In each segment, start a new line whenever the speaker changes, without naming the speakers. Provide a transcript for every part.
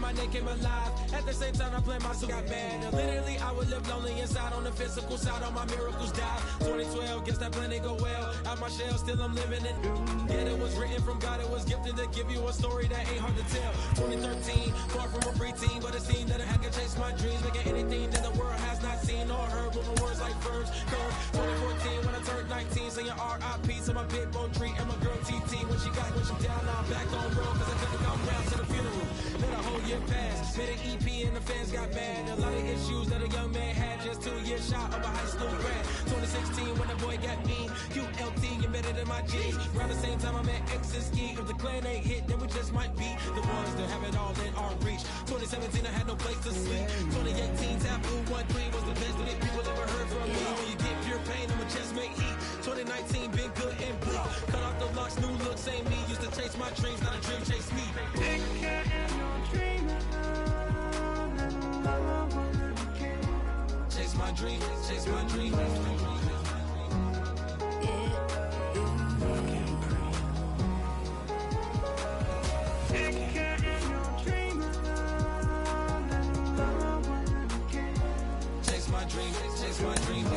my name came alive. At the same time, I played my suit, got mad. Literally, I would live lonely inside. On the physical side, all my miracles died. 2012, guess that plan didn't go well. Out my shell, still I'm living it. Yeah, it was written from God, it was gifted to give you a story that ain't hard to tell. 2013, far from a preteen, but it seemed that I could chase my dreams, making anything that the world has not seen or heard. Moving words like verbs. Come 2014, when I turned 19, saying R.I.P. to my big bone tree and my girl TT. When she down, now I'm back on road, cause I couldn't come round to the funeral. Let a whole year pass, made an EP and the fans got mad. A lot of issues that a young man had, just 2 years shy of a high school grad. 2016, when the boy got me, QLT embedded in my jeans. Around the same time I met X and Ski. If the clan ain't hit, then we just might be the ones that have it all in our reach. 2017, I had no place to sleep. 2018, Taboo 1-3 was the best that people ever heard from me. When you get pure pain, I'ma just make heat. 2019, been good and blue. Cut off the locks, new look, same me. Used to chase my dreams, not a dream chase me. Chase my dream, chase my dream. Chase my dream, chase my dream.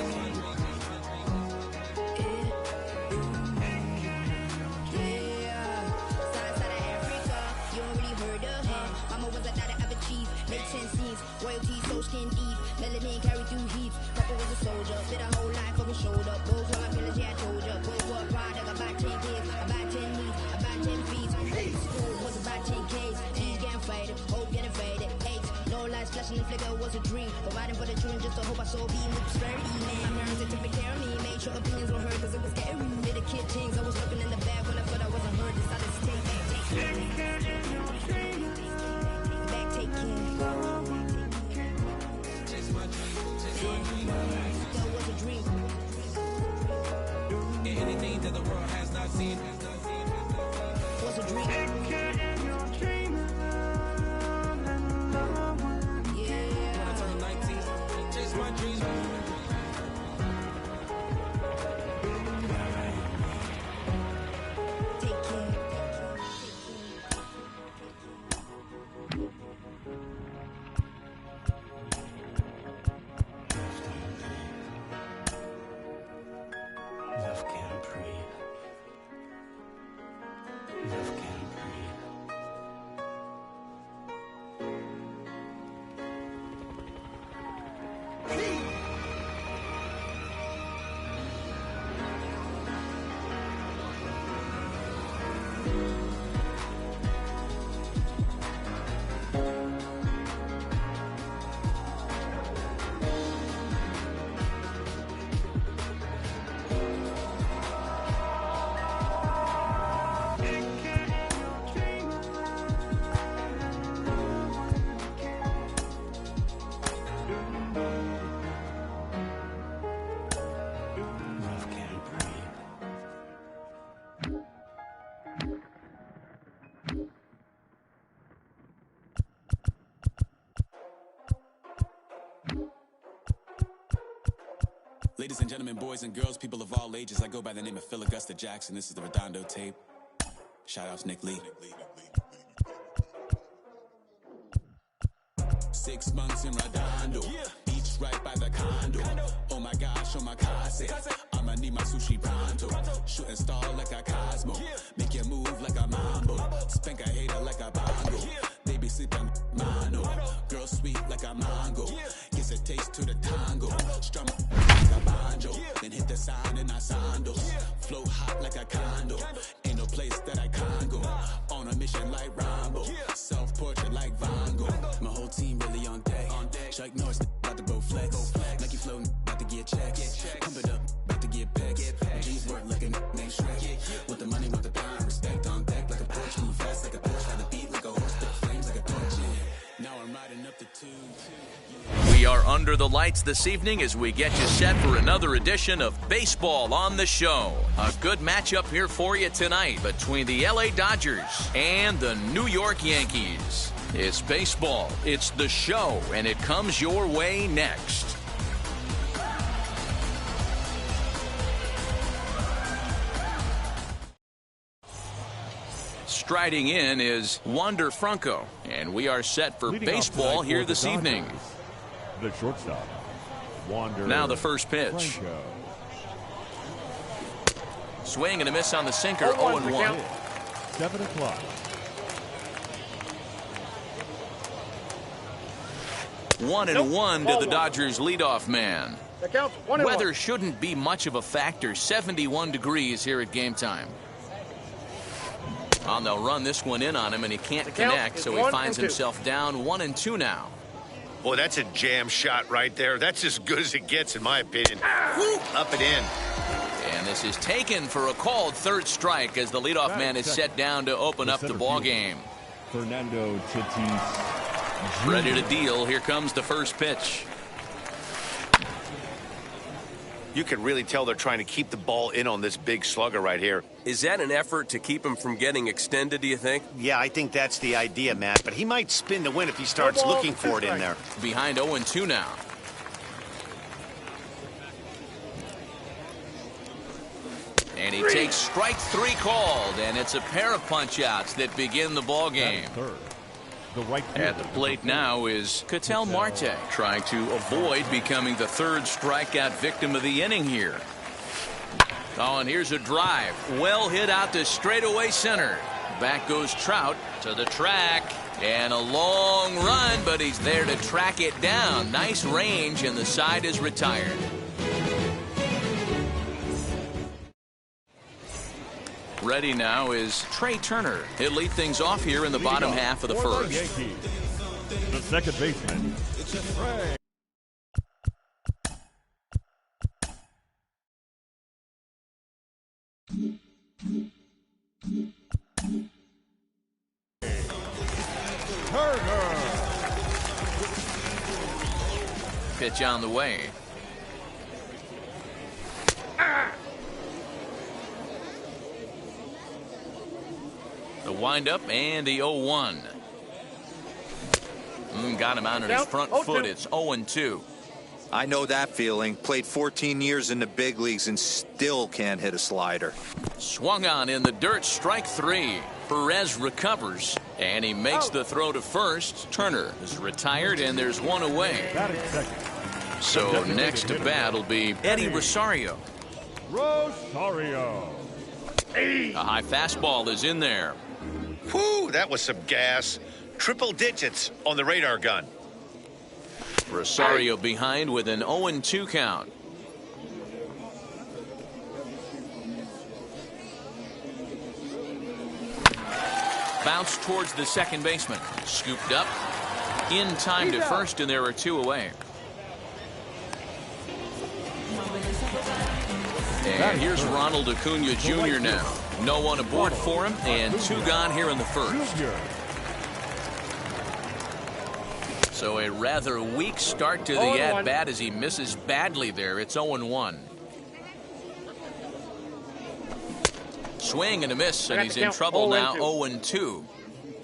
Royalty, so skin deep, melanin carry through heaps. Papa was a soldier, did a whole life on his shoulder. Those were my pillars, yeah, I told ya. Boys were pride, I got about 10 kids, about 10 knees, about 10 feet. School was about 10 Ks, T's getting faded, hope getting faded. 8, no lights flashing, the flicker was a dream. Providing for the children just to hope I saw beam with prosperity, man. My parents had to take care of me, made sure opinions were heard, cause it was scary. Did a kid things, I was looking in the bag when I thought I wasn't heard. Decided to take back, take care.
Anything that the world has not seen
was a dream. Yeah.
When I turned 19, chase my dreams.
Take care.
Love can't breathe. Love can't breathe. Love can't breathe.
Ladies and gentlemen, boys and girls, people of all ages, I go by the name of Phil Augusta Jackson. This is the Redondo tape. Shout out to Nick Lee. 6 months in Redondo, beach right by the condo. Oh my gosh, oh my casa, I'ma need my sushi pronto. Shooting star like a Cosmo, make you move like a mambo. Spank a hater like a bongo. They be sleeping mano. Girl sweet like a mango. Gives a taste to the tango. Strum like a banjo. Then hit the sign in our sandals. Flow hot like a condo. Ain't no place that I can't go. On a mission like Rambo. Self-portrait like Van Gogh. My whole team really on deck. Chuck Norris about to go flex. Nike floating about to get checks. Pump it up about to get pecks. G's work looking name Shrek. With the money, with the pound, respect on deck like a porch. Move fast like a Porsche. Had the beat like a horse. Spit flames like a torch. Now I'm riding up the tube.
We are under the lights this evening as we get you set for another edition of Baseball on the Show. A good matchup here for you tonight between the LA Dodgers and the New York Yankees. It's baseball, it's the show, and it comes your way next. striding in is Wander Franco, and we are set for baseball here this evening.
The shortstop, Wander.
Now the first pitch.
Franco.
Swing and a miss on the sinker, 0-1.
7 o'clock.
1-1 to the Dodgers leadoff man. Weather shouldn't be much of a factor. 71 degrees here at game time. Oh, they'll run this one in on him, and he can't connect, so he finds himself down 1-2 now.
Boy, that's a jam shot right there. That's as good as it gets, in my opinion. Woo, up and in.
And this is taken for a called third strike as the leadoff man is set down to open up the ball game.
Fernando Tatis.
Ready to deal. Here comes the first pitch.
You can really tell they're trying to keep the ball in on this big slugger right here.
Is that an effort to keep him from getting extended, do you think?
Yeah, I think that's the idea, Matt. But he might spin to win if he starts looking for it in there.
Behind 0-2 now. And he takes strike 3 called, and it's a pair of punch-outs that begin the ball game. At the plate now is Ketel Marte, trying to avoid becoming the third strikeout victim of the inning here. Oh, and here's a drive. Well hit out to straightaway center. Back goes Trout to the track. And a long run, but he's there to track it down. Nice range, and the side is retired. Ready now is Trey Turner. He'll lead things off here in the bottom half of the first.
The second baseman, Trey. Turner.
Pitch on the way. The windup and the 0-1. Got him out on his front foot. It's 0-2.
I know that feeling. Played 14 years in the big leagues and still can't hit a slider.
Swung on in the dirt, strike 3. Perez recovers, and he makes the throw to first. Turner is retired, and there's one away. So next to bat will be Eddie Rosario. A high fastball is in there.
Whew, that was some gas. Triple digits on the radar gun.
Rosario behind with an 0-2 count. Bounce towards the second baseman. Scooped up. In time to first, and there are 2 away. And here's Ronald Acuna Jr. now. No one aboard for him, and 2 gone here in the first. So a rather weak start to the at-bat as he misses badly there. It's 0-1. Swing and a miss, and he's in trouble now, 0-2.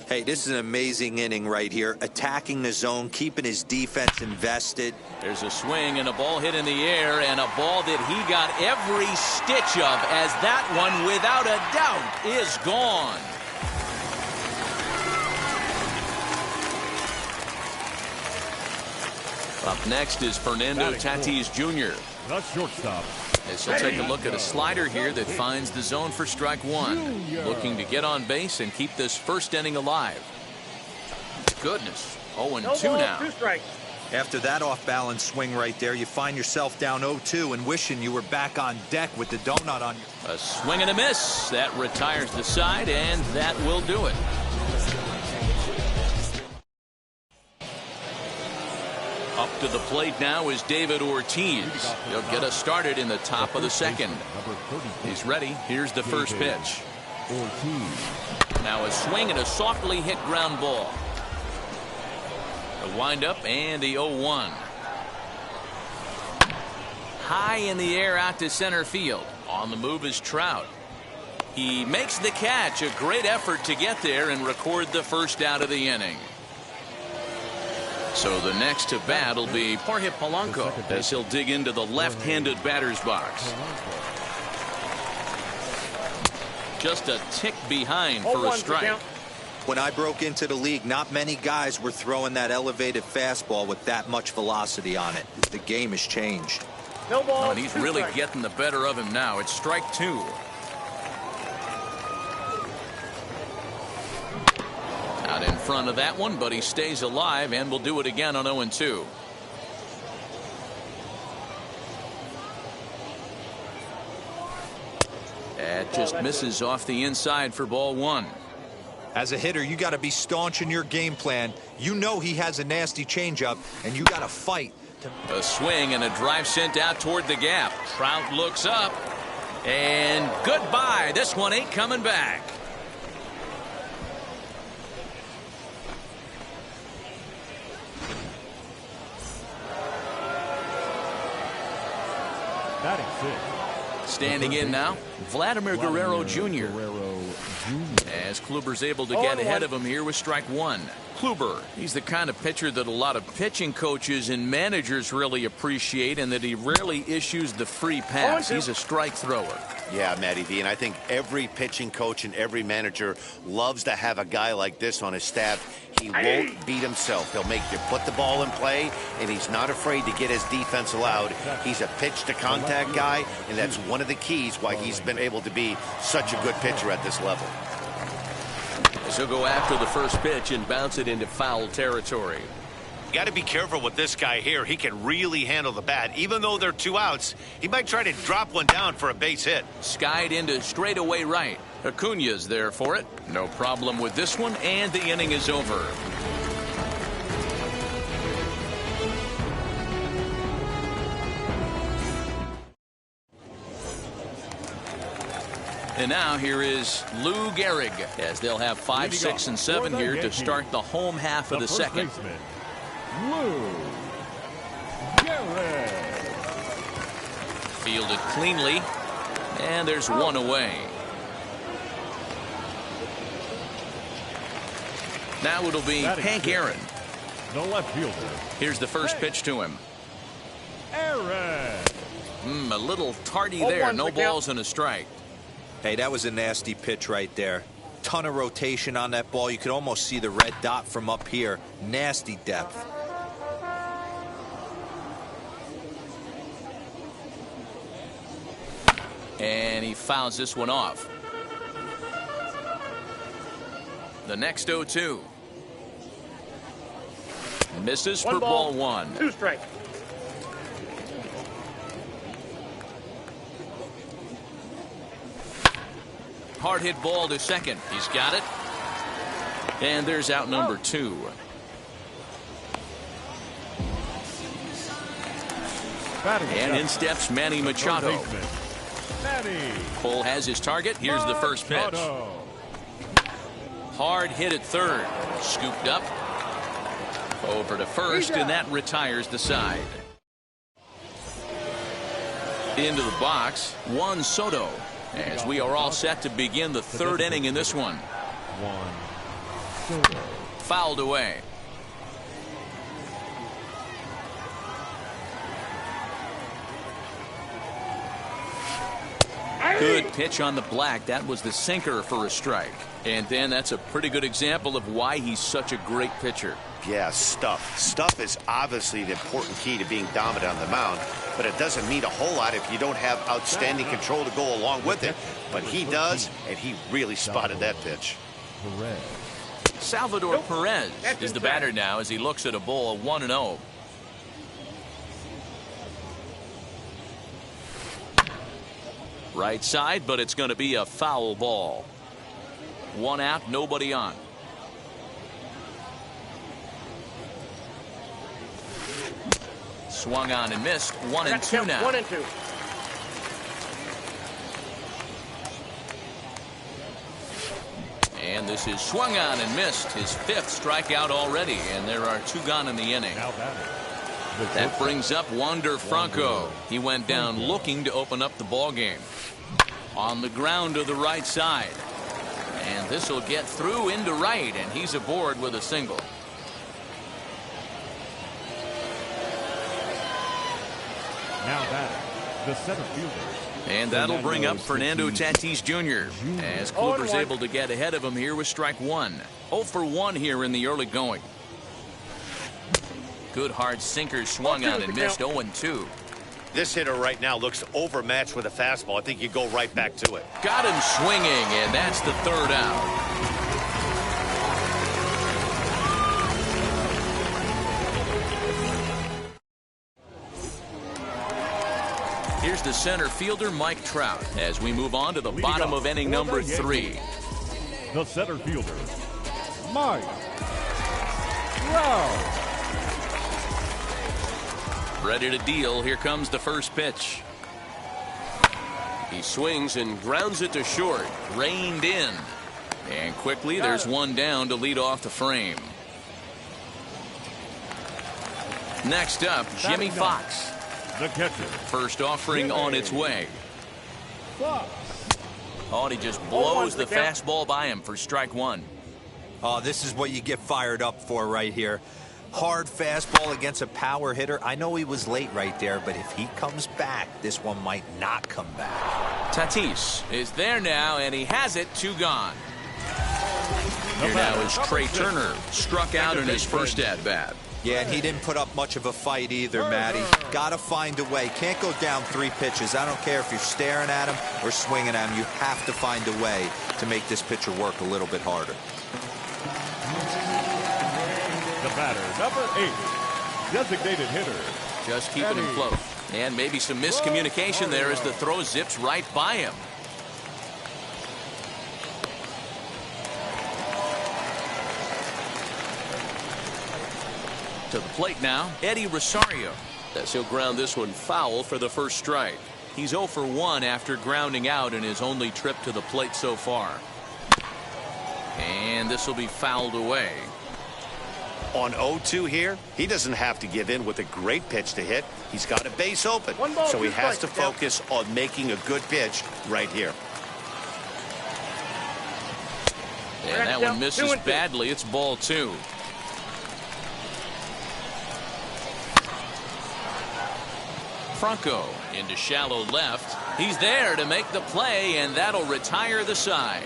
Hey, this is an amazing inning right here. Attacking the zone, keeping his defense invested.
There's a swing and a ball hit in the air, and a ball that he got every stitch of, as that one, without a doubt, is gone. Up next is Fernando Tatis Jr.
The shortstop.
As he'll take a look at a slider here that finds the zone for strike 1. Looking to get on base and keep this first inning alive. Goodness, 0-2 now.
After that off-balance swing right there, you find yourself down 0-2 and wishing you were back on deck with the donut on you.
A swing and a miss. That retires the side, and that will do it. Up to the plate now is David Ortiz. He'll get us started in the top of the second. He's ready. Here's the first pitch. Now a swing and a softly hit ground ball. The windup and the 0-1. High in the air out to center field. On the move is Trout. He makes the catch. A great effort to get there and record the first out of the inning. So the next to bat will be Jorge Polanco as he'll dig into the left-handed batter's box. just a tick behind for a strike.
When I broke into the league, not many guys were throwing that elevated fastball with that much velocity on it. The game has changed.
No ball.
Oh, and he's really getting the better of him now. It's strike 2. Out in front of that one, but he stays alive and will do it again on 0-2. That just misses off the inside for ball 1.
As a hitter, you got to be staunch in your game plan. You know he has a nasty changeup, and you got to fight.
A swing and a drive sent out toward the gap. Trout looks up, and goodbye. This one ain't coming back.
Batting 6.
Standing in now, Vladimir Guerrero Jr. As Kluber's able to get ahead of him here with strike 1. Kluber, he's the kind of pitcher that a lot of pitching coaches and managers really appreciate, and that he rarely issues the free pass. He's a strike thrower.
Yeah, Matty V, and I think every pitching coach and every manager loves to have a guy like this on his staff. He won't beat himself. He'll make you put the ball in play, and he's not afraid to get his defense allowed. He's a pitch-to-contact guy, and that's one of the keys why he's been able to be such a good pitcher at this level.
So go after the first pitch and bounce it into foul territory.
You got to be careful with this guy here. He can really handle the bat. Even though they're 2 outs, he might try to drop one down for a base hit.
Skied into straightaway right. Acuna's there for it. No problem with this one, and the inning is over. And now here is Lou Gehrig, as they'll have 5, 6, and 7 here to start the home half of the second.
Lou Gehrig.
Fielded cleanly, and there's one away. Now it'll be Hank Aaron.
The left fielder.
Here's the first pitch to him.
Aaron.
A little tardy there. No balls and a strike.
Hey, that was a nasty pitch right there. Ton of rotation on that ball. You could almost see the red dot from up here. Nasty depth.
And he fouls this one off. The next 0-2. Misses for ball 1.
2 strikes.
Hard hit ball to second. He's got it. And there's out number 2. And in steps Manny Machado. Cole has his target. Here's the first pitch. Hard hit at third. Scooped up. Over to first, and that retires the side. Into the box, Juan Soto, as we are all set to begin the third inning in this one. Fouled away. Good pitch on the black. That was the sinker for a strike. And then that's a pretty good example of why he's such a great pitcher.
Yeah, stuff. Stuff is obviously the important key to being dominant on the mound, but it doesn't mean a whole lot if you don't have outstanding control to go along with it. But he does, and he really spotted that pitch.
Salvador Perez is the batter now as he looks at a ball 1-0. Right side, but it's going to be a foul ball. 1 out, nobody on. Swung on and missed. 1-2 now.
1-2.
And this is swung on and missed. His 5th strikeout already, and there are 2 gone in the inning. That brings up Wander Franco. He went down looking to open up the ball game. On the ground to the right side. And this will get through into right, and he's aboard with a single.
Now batting, The center fielder.
And that'll bring up Fernando Tatis Jr. as Kluber's able to get ahead of him here with strike one. 0 for 1 here in the early going. Good hard sinker swung on and missed. 0-2.
This hitter right now looks overmatched with a fastball. I think you go right back to it.
Got him swinging, and that's the third out. Here's the center fielder, Mike Trout, as we move on to the bottom of inning number 3.
The center fielder, Mike Trout.
Ready to deal. Here comes the first pitch.
He swings and grounds it to short.
Reined in. And quickly there's one down to lead off the frame. Next up, Jimmy Fox.
The catcher.
First offering on its way. Oh, and he just blows the fastball by him for strike one.
Oh, this is what you get fired up for right here. Hard fastball against a power hitter. I know he was late right there, but if he comes back, this one might not come back.
Tatis is there now, and he has it. 2 gone. Here now is Trey Turner. Struck out in his first at-bat.
Yeah, and he didn't put up much of a fight either, Matty. Got to find a way. Can't go down 3 pitches. I don't care if you're staring at him or swinging at him. You have to find a way to make this pitcher work a little bit harder.
The batter, number 8, designated hitter.
Just keeping him close. And maybe some miscommunication there as the throw zips right by him. To the plate now, Eddie Rosario.
As he'll ground this one foul for the first strike.
He's 0 for 1 after grounding out in his only trip to the plate so far. And this will be fouled away.
On 0-2 here, he doesn't have to give in with a great pitch to hit. He's got a base open, so he has to focus on making a good pitch right here.
And that one misses badly. It's ball 2. Franco into shallow left. He's there to make the play, and that'll retire the side.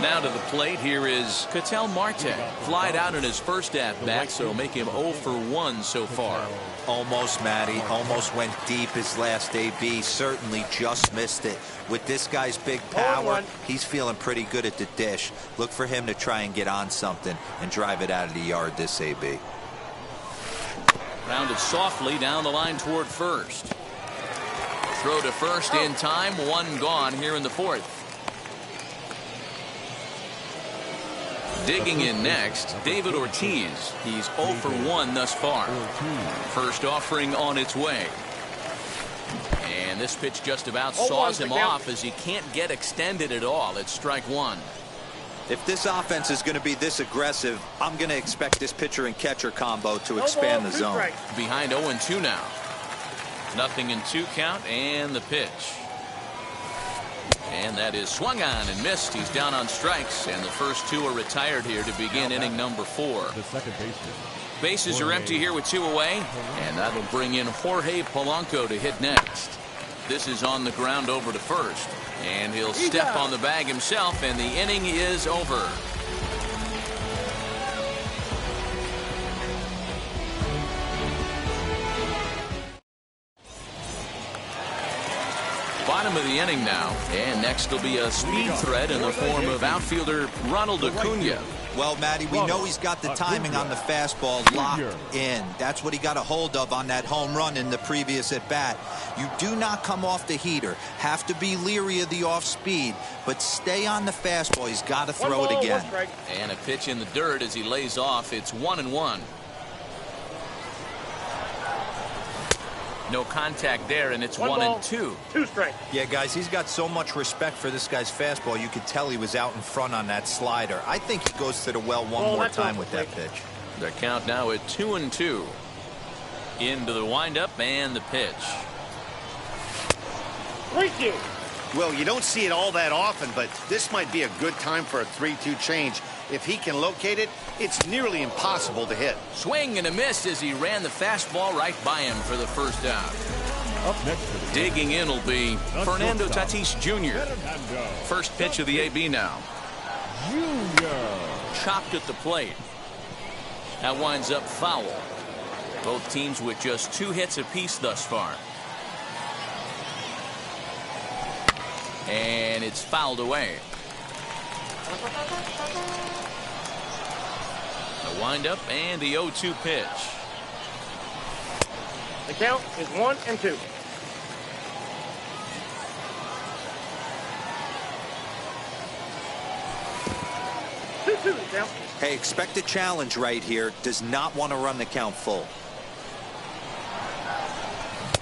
Now to the plate, here is Ketel Marte. Flied out in his first at-bat, so make him 0 for 1 so far.
Almost, Matty. Almost went deep his last AB. Certainly just missed it. With this guy's big power, he's feeling pretty good at the dish. Look for him to try and get on something and drive it out of the yard this AB.
Rounded softly down the line toward first. Throw to first in time. 1 gone here in the 4th. Digging in next, David Ortiz. He's 0 for 1 thus far. First offering on its way. And this pitch just about saws him off as he can't get extended at all. It's strike 1.
If this offense is going to be this aggressive, I'm going to expect this pitcher and catcher combo to expand the zone.
Behind 0-2 now. 0-2 count, and the pitch. And that is swung on and missed. He's down on strikes, and the first 2 are retired here to begin inning number 4.
The second baseman.
Bases are empty here with 2 away, and that'll bring in Jorge Polanco to hit next. This is on the ground over to first, and he'll step on the bag himself, and the inning is over. Bottom of the inning now, and next will be a speed threat in the form of outfielder Ronald Acuna.
Well, Matty, we know he's got the timing on the fastball locked in. That's what he got a hold of on that home run in the previous at-bat. You do not come off the heater. Have to be leery of the off-speed, but stay on the fastball. He's got to throw it again.
And a pitch in the dirt as he lays off. It's 1-1. No contact there, and it's 1-2.
2 strikes.
Yeah, guys, he's got so much respect for this guy's fastball. You could tell he was out in front on that slider. I think he goes to the well one more time with that pitch.
The count now at 2-2. Into the windup and the pitch.
Well, you don't see it all that often, but this might be a good time for a 3-2 change. If he can locate it, it's nearly impossible to hit.
Swing and a miss as he ran the fastball right by him for the first out.
Up next to the
Digging in will be Fernando Tatis Jr. First pitch of the AB now.
Junior.
Chopped at the plate. That winds up foul. Both teams with just 2 hits apiece thus far. And it's fouled away. The windup and the 0-2 pitch.
The count is 1-2.
Hey, expect a challenge right here. Does not want to run the count full.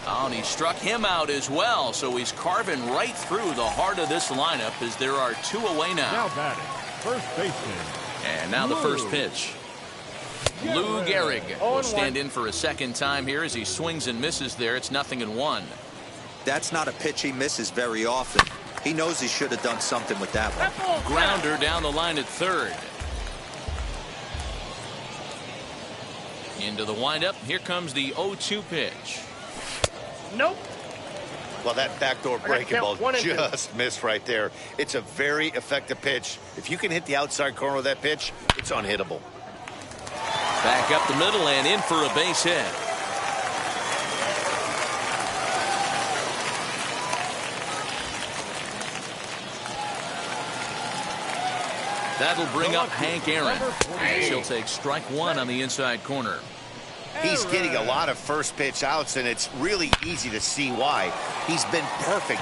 Oh, and he struck him out as well, so he's carving right through the heart of this lineup as there are 2 away now.
Now batting, first baseman.
And now the first pitch. Lou Gehrig will stand in for a second time here as he swings and misses there. It's 0-1.
That's not a pitch he misses very often. He knows he should have done something with that one.
Grounder down the line at third. Into the windup. Here comes the 0-2 pitch.
Nope.
Well, that backdoor breaking ball just missed right there. It's a very effective pitch. If you can hit the outside corner of that pitch, it's unhittable.
Back up the middle and in for a base hit. That'll bring up Hank Aaron. She'll take strike 1 on the inside corner.
He's getting a lot of first pitch outs, and it's really easy to see why. He's been perfect.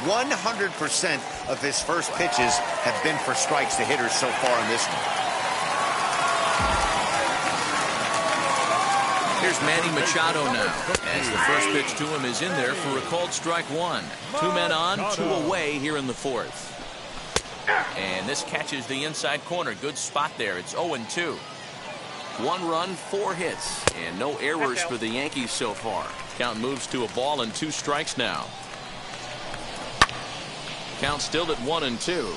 100% of his first pitches have been for strikes to hitters so far in this one.
Here's Manny Machado now, as the first pitch to him is in there for a called strike 1. 2 men on, 2 away here in the 4th. And this catches the inside corner. Good spot there. It's 0-2. 1 run, 4 hits, and no errors for the Yankees so far. Count moves to a ball and 2 strikes now. Count still at 1-2.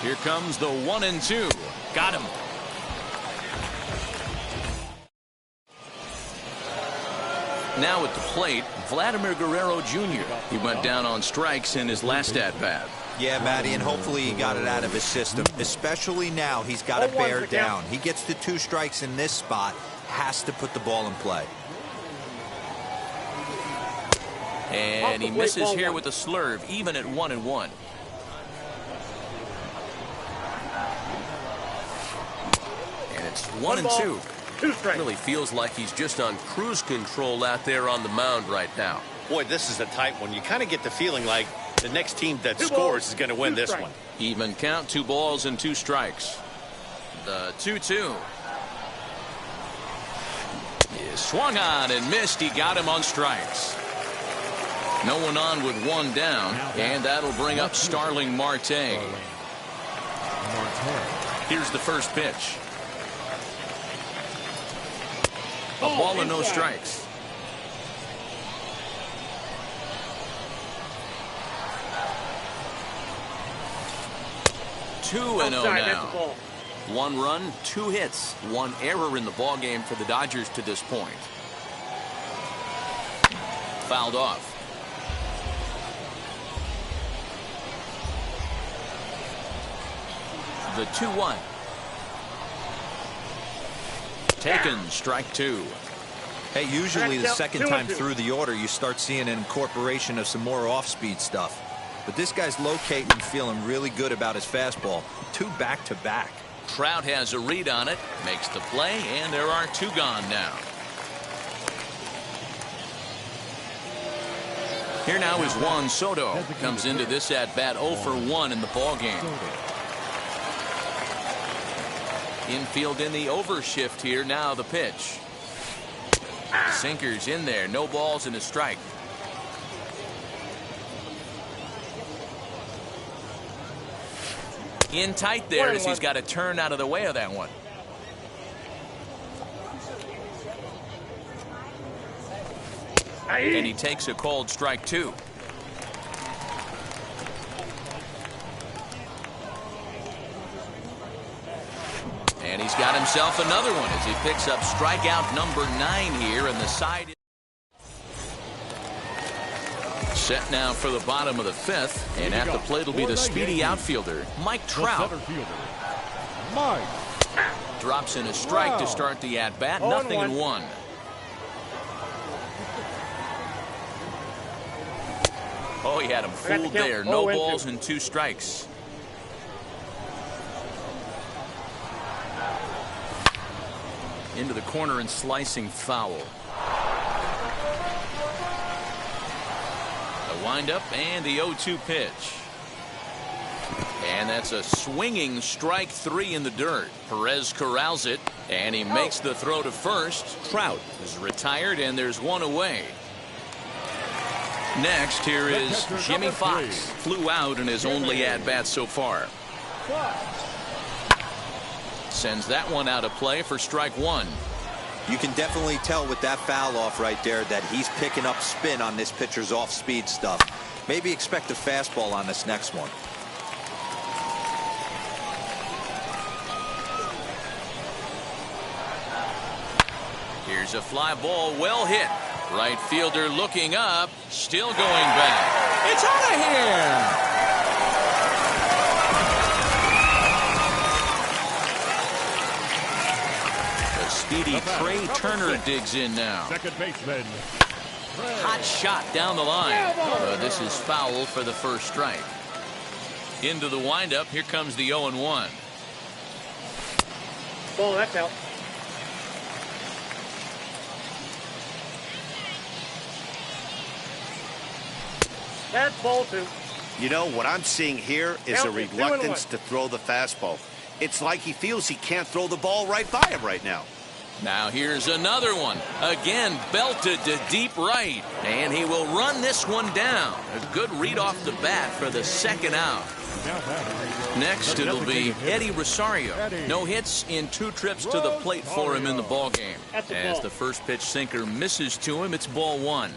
Here comes the 1-2. Got him. Now at the plate, Vladimir Guerrero Jr. He went down on strikes in his last at-bat.
Yeah, Matty, and hopefully he got it out of his system. Especially now, he's got to bear down. He gets the 2 strikes in this spot, has to put the ball in play.
And he misses here with a slurve, even at 1-1. And it's 1-2.
Really feels like he's just on cruise control out there on the mound right now.
Boy, this is a tight one. You kind of get the feeling like the next team that scores is going to win this one.
Even count, 2 balls and 2 strikes. The 2-2. He swung on and missed. He got him on strikes. No one on with 1 down, and that'll bring up Starling Marte. Here's the first pitch. A ball and no strikes. Two and 0 now. 1 run, 2 hits, 1 error in the ball game for the Dodgers to this point. Fouled off. The 2-1. Taken, strike 2.
Hey, usually the second time through the order, you start seeing an incorporation of some more off-speed stuff. But this guy's locating and feeling really good about his fastball. 2 back-to-back.
Trout has a read on it, makes the play, and there are 2 gone now. Here now is Juan Soto. Comes into this at-bat 0 for 1 in the ballgame. Infield in the overshift here. Now the pitch. Sinkers in there. No balls and a strike. In tight there as he's got to turn out of the way of that one. And he takes a called strike 2. And he's got himself another one as he picks up strikeout number 9 here, and the side set now for the bottom of the 5th, and at the plate will be the speedy outfielder, Mike Trout.
Mike
drops in a strike to start the at-bat, 0-1. Oh, he had him fooled there. No balls and 2 strikes. Into the corner and slicing foul. The windup and the 0-2 pitch. And that's a swinging strike 3 in the dirt. Perez corrals it, and he makes the throw to first. Trout is retired, and there's 1 away. Next, here is Jimmy Fox. Flew out in his only at-bat so far. Sends that one out of play for strike 1.
You can definitely tell with that foul off right there that he's picking up spin on this pitcher's off-speed stuff. Maybe expect a fastball on this next one.
Here's a fly ball, well hit. Right fielder looking up, still going back. It's out of here! Speedy Trey Turner digs in now.
Second baseman.
Hot shot down the line. This is foul for the first strike. Into the windup. Here comes the 0-1.
Ball, that's out. That's ball 2.
You know, what I'm seeing here is a reluctance to throw the fastball. It's like he feels he can't throw the ball right by him right now.
Now here's another one. Again, belted to deep right. And he will run this one down. A good read off the bat for the second out. Next, it'll be Eddie Rosario. No hits in 2 trips to the plate for him in the ballgame. As the first pitch sinker misses to him, it's ball 1.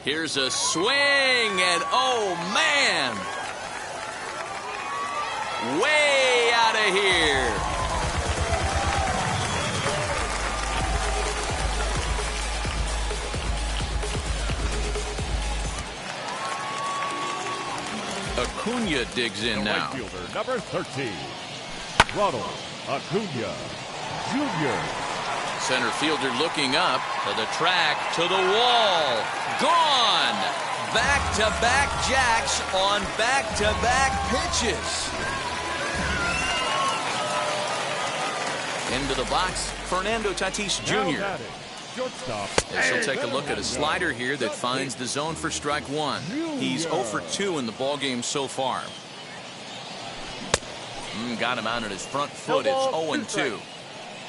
Here's a swing, and oh, man! Way out of here. Acuna digs in now.
Right fielder, number 13, Ronald Acuna Jr.
Center fielder looking up to the track, to the wall. Gone! Back-to-back jacks on back-to-back pitches. Into the box, Fernando Tatis Jr. As he'll take a look at a slider here that finds the zone for strike 1. He's 0 for 2 in the ballgame so far. Got him out at his front foot. It's 0-2.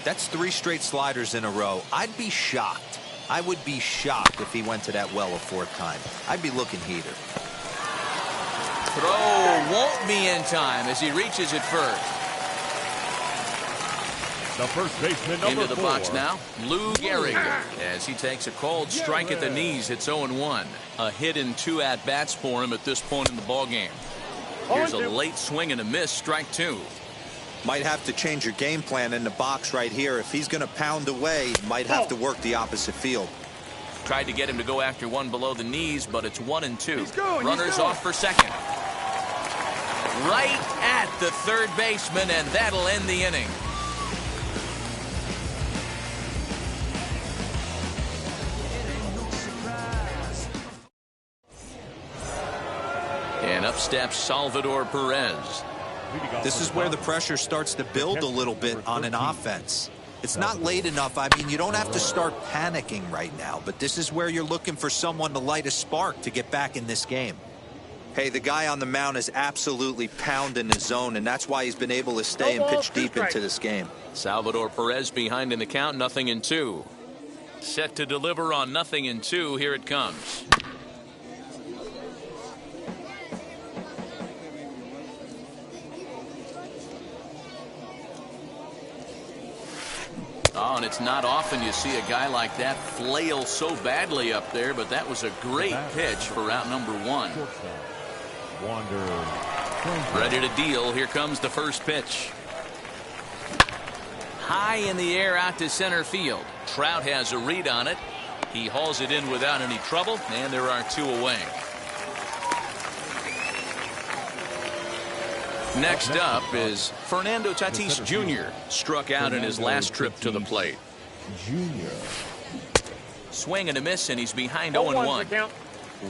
That's 3 straight sliders in a row. I'd be shocked. I would be shocked if he went to that well a 4th time. I'd be looking heater.
Throw won't be in time as he reaches it first.
The first baseman, number
Into the
4.
box now, Lou Gehrig, as he takes a called strike at the knees. It's 0-1. A hit in 2 at-bats for him at this point in the ballgame. Here's a late swing and a miss, strike 2.
Might have to change your game plan in the box right here. If he's going to pound away, might have to work the opposite field.
Tried to get him to go after one below the knees, but it's 1-2. Runners off for second. Right at the third baseman, and that'll end the inning. And up steps Salvador Perez.
This is where the pressure starts to build a little bit on an offense. It's not late enough. I mean, you don't have to start panicking right now, but this is where you're looking for someone to light a spark to get back in this game. Hey, the guy on the mound is absolutely pounding the zone, and that's why he's been able to stay and pitch deep into this game.
Salvador Perez behind in the count, 0-2. Set to deliver on 0-2. Here it comes. Oh, and it's not often you see a guy like that flail so badly up there, but that was a great pitch for out number one. Ready to deal. Here comes the first pitch. High in the air out to center field. Trout has a read on it. He hauls it in without any trouble, and there are two away. Next up is Fernando Tatis Jr. Struck out in his last trip to the plate. Swing and a miss, and he's behind 0-1.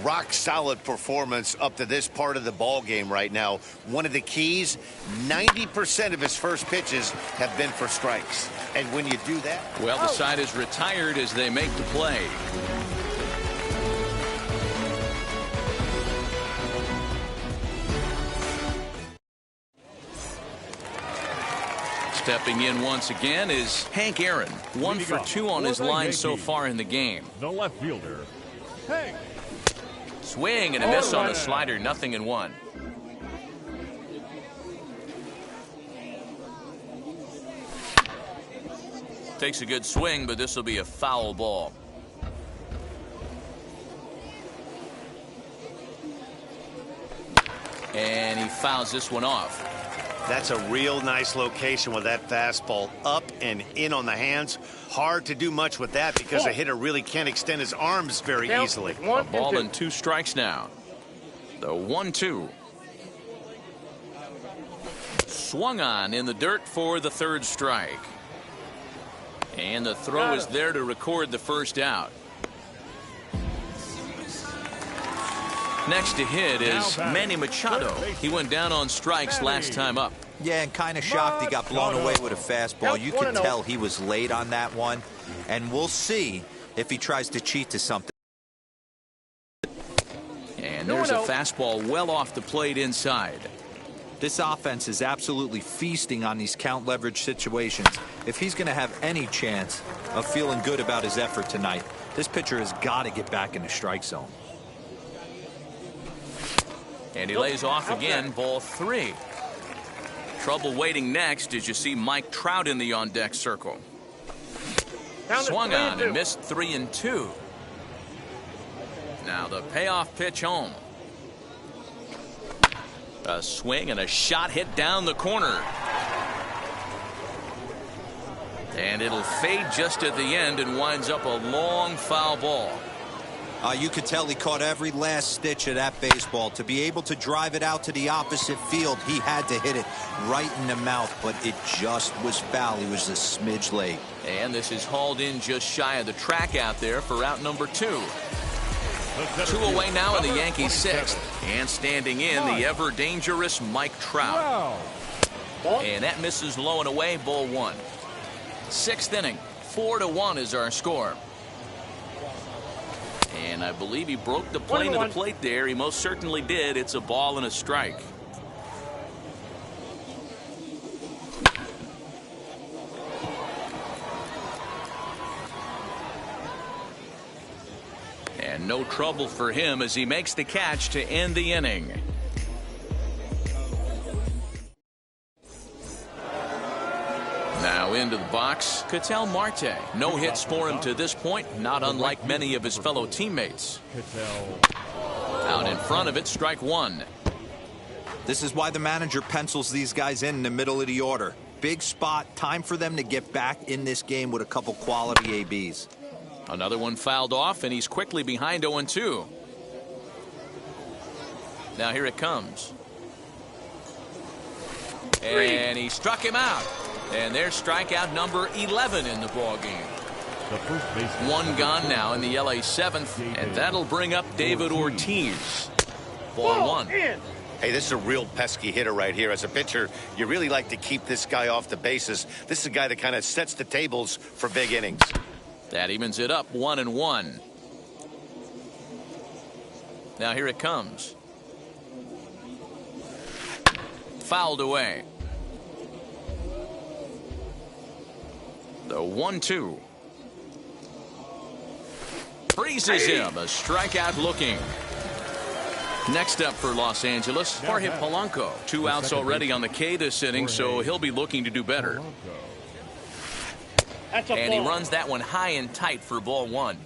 Rock solid performance up to this part of the ball game right now. One of the keys, 90% of his first pitches have been for strikes. And when you do that...
Well, the side is retired as they make the play. Stepping in once again is Hank Aaron. 1 for 2 on his line so far in the game.
The left fielder, Hank.
Swing and a miss on the slider, 0-1. Takes a good swing, but this will be a foul ball. And he fouls this one off.
That's a real nice location with that fastball up and in on the hands. Hard to do much with that because a hitter really can't extend his arms very easily.
A ball and 2 strikes now. The 1-2. Swung on in the dirt for the third strike. And the throw is there to record the first out. Next to hit is Manny Machado. He went down on strikes last time up.
Yeah, and kind of shocked he got blown away with a fastball. You could tell he was late on that one. And we'll see if he tries to cheat to something.
And there's a fastball well off the plate inside.
This offense is absolutely feasting on these count leverage situations. If he's going to have any chance of feeling good about his effort tonight, this pitcher has got to get back in the strike zone.
And he lays off again, ball 3. Trouble waiting next as you see Mike Trout in the on-deck circle. Swung on and missed 3-2. Now the payoff pitch home. A swing and a shot hit down the corner. And it'll fade just at the end and winds up a long foul ball.
You could tell he caught every last stitch of that baseball. To be able to drive it out to the opposite field, he had to hit it right in the mouth, but it just was foul. He was a smidge late.
And this is hauled in just shy of the track out there for out number 2. 2 away now in the Yankees' 6th. And standing in, the ever-dangerous Mike Trout. And that misses low and away, ball 1. 6th inning, 4-1 is our score. And I believe he broke the plane of the plate there. He most certainly did. It's a ball and a strike. And no trouble for him as he makes the catch to end the inning. Now into the box, Ketel Marte. No hits for him to this point, not unlike many of his fellow teammates. Out in front of it, strike 1.
This is why the manager pencils these guys in the middle of the order. Big spot, time for them to get back in this game with a couple quality ABs.
Another one fouled off, and he's quickly behind 0-2. Now here it comes. And he struck him out. And there's strikeout number 11 in the ball game. One gone now in the LA 7th, and that'll bring up David Ortiz. Ball 1.
Hey, this is a real pesky hitter right here. As a pitcher, you really like to keep this guy off the bases. This is a guy that kind of sets the tables for big innings.
That evens it up, 1-1. Now here it comes. Fouled away. The 1-2. Freezes him. A strikeout looking. Next up for Los Angeles, Jorge Polanco. 2 outs already on the K this inning, so he'll be looking to do better.
That's a
And
ball.
he runs that one high and tight for ball one.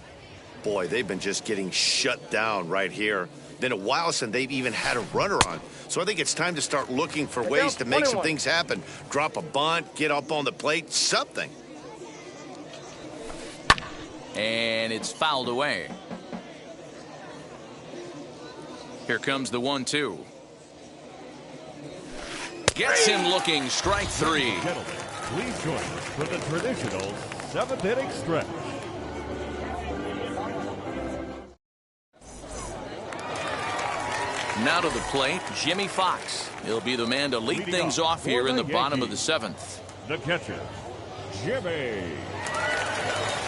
Boy, they've been just getting shut down right here. Been a while since they've even had a runner on. So I think it's time to start looking for ways to make some things happen. Drop a bunt, get up on the plate, something.
And it's fouled away. Here comes the 1-2. Gets him looking, strike three.
Gentlemen, please join us for the traditional 7th inning stretch.
Now to the plate, Jimmy Fox. He'll be the man to lead things off here in the bottom of the 7th.
The catcher, Jimmy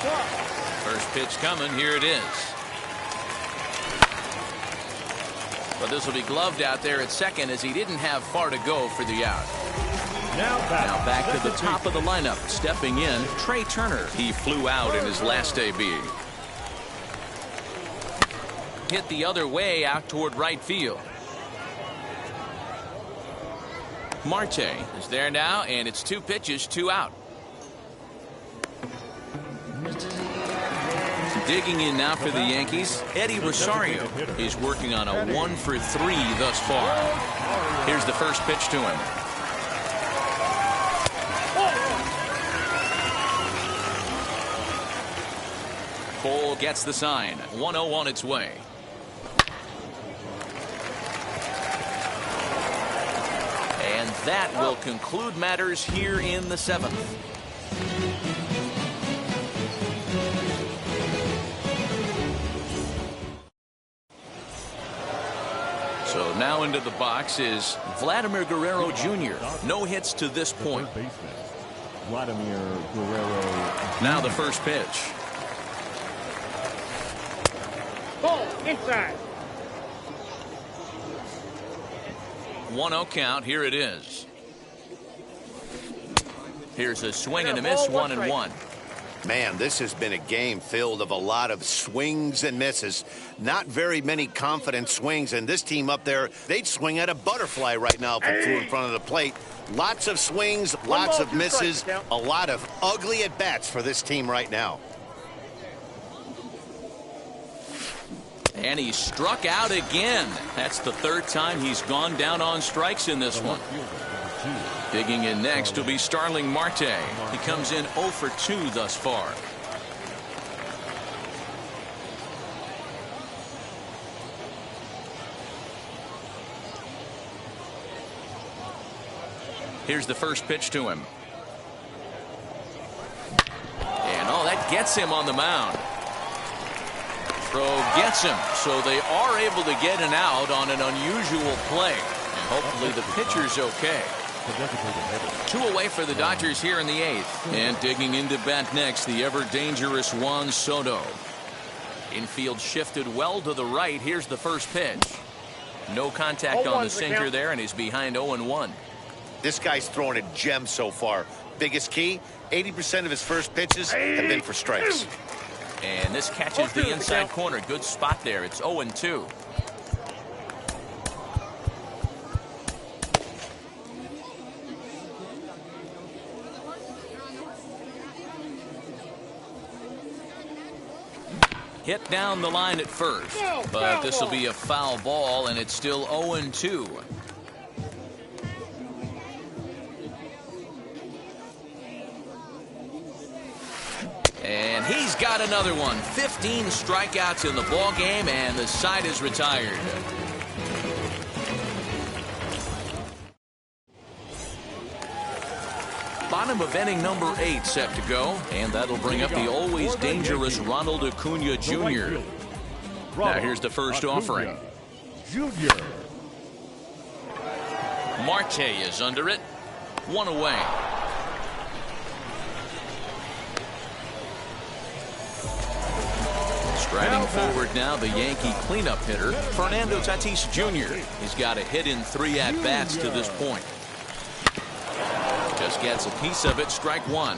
Fox.
First pitch coming, here it is. But this will be gloved out there at second as he didn't have far to go for the out.
Now
back to the top of the lineup. Stepping in, Trey Turner. He flew out in his last AB. Hit the other way out toward right field. Marte is there now, and it's 2 pitches, 2 out. Digging in now for the Yankees, Eddie Rosario. He's working on a 1 for 3 thus far. Here's the first pitch to him. Cole gets the sign. 1-0 on its way. And that will conclude matters here in the 7th. So now into the box is Vladimir Guerrero Jr. No hits to this point.
Vladimir Guerrero.
Now the first pitch.
Ball inside.
1-0 count. Here it is. Here's a swing and a miss, 1-1.
Man, this has been a game filled of a lot of swings and misses. Not very many confident swings, and this team up there, they'd swing at a butterfly right now if it flew in front of the plate. Lots of swings, lots of misses, a lot of ugly at-bats for this team right now.
And he struck out again. That's the 3rd time he's gone down on strikes in this one. Digging in next will be Starling Marte. He comes in 0 for 2 thus far. Here's the first pitch to him. And that gets him on the mound. Throw gets him, so they are able to get an out on an unusual play. And hopefully the pitcher's okay. 2 away for the Dodgers here in the 8th. And digging into bat next, the ever-dangerous Juan Soto. Infield shifted well to the right. Here's the first pitch. No contact on the sinker there, and he's behind 0-1.
This guy's throwing a gem so far. Biggest key, 80% of his first pitches have been for strikes.
And this catches the inside corner. Good spot there. It's 0-2. Hit down the line at first, but this will be a foul ball, and it's still 0-2. And he's got another one. 15 strikeouts in the ball game, and the side is retired. Bottom of inning number 8 set to go, and that'll bring up the always dangerous Ronald Acuna Jr. Now here's the first offering.
Junior.
Marte is under it. 1 away. Striding forward now, the Yankee cleanup hitter, Fernando Tatis Jr. He's got a hit in 3 at-bats to this point. Just gets a piece of it, strike 1.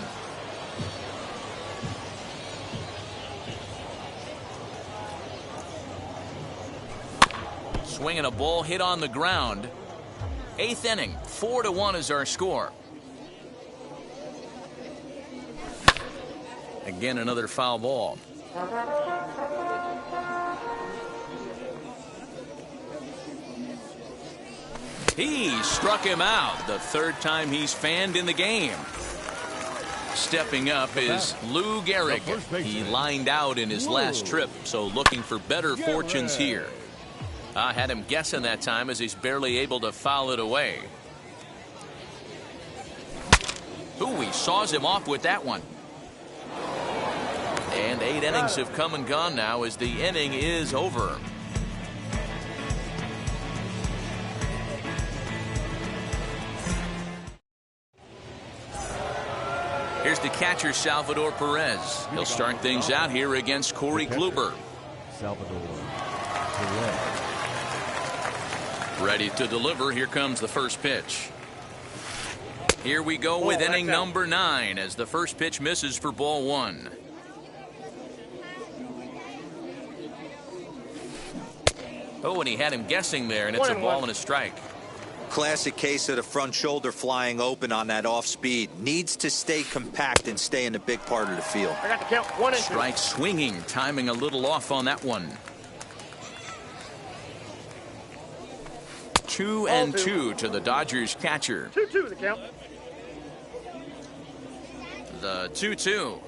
Swinging a ball hit on the ground. 8th inning, 4-1 is our score. Again, another foul ball. He struck him out the third time he's fanned in the game. Stepping up is Lou Gehrig. He lined out in his last trip, so looking for better fortunes here. I had him guessing that time as he's barely able to foul it away. Ooh, he saws him off with that one. And 8 innings have come and gone now as the inning is over. Here's the catcher, Salvador Perez. He'll start things out here against Corey Kluber.
Salvador Perez.
Ready to deliver. Here comes the first pitch. Here we go with inning number 9 as the first pitch misses for ball 1. Oh, and he had him guessing there, and it's a ball and a strike.
Classic case of the front shoulder flying open on that off speed. Needs to stay compact and stay in the big part of the field.
I got the count. 1 and 2.
Strike swinging, timing a little off on that one. 2-2 to the Dodgers catcher.
2-2 the count.
The 2-2.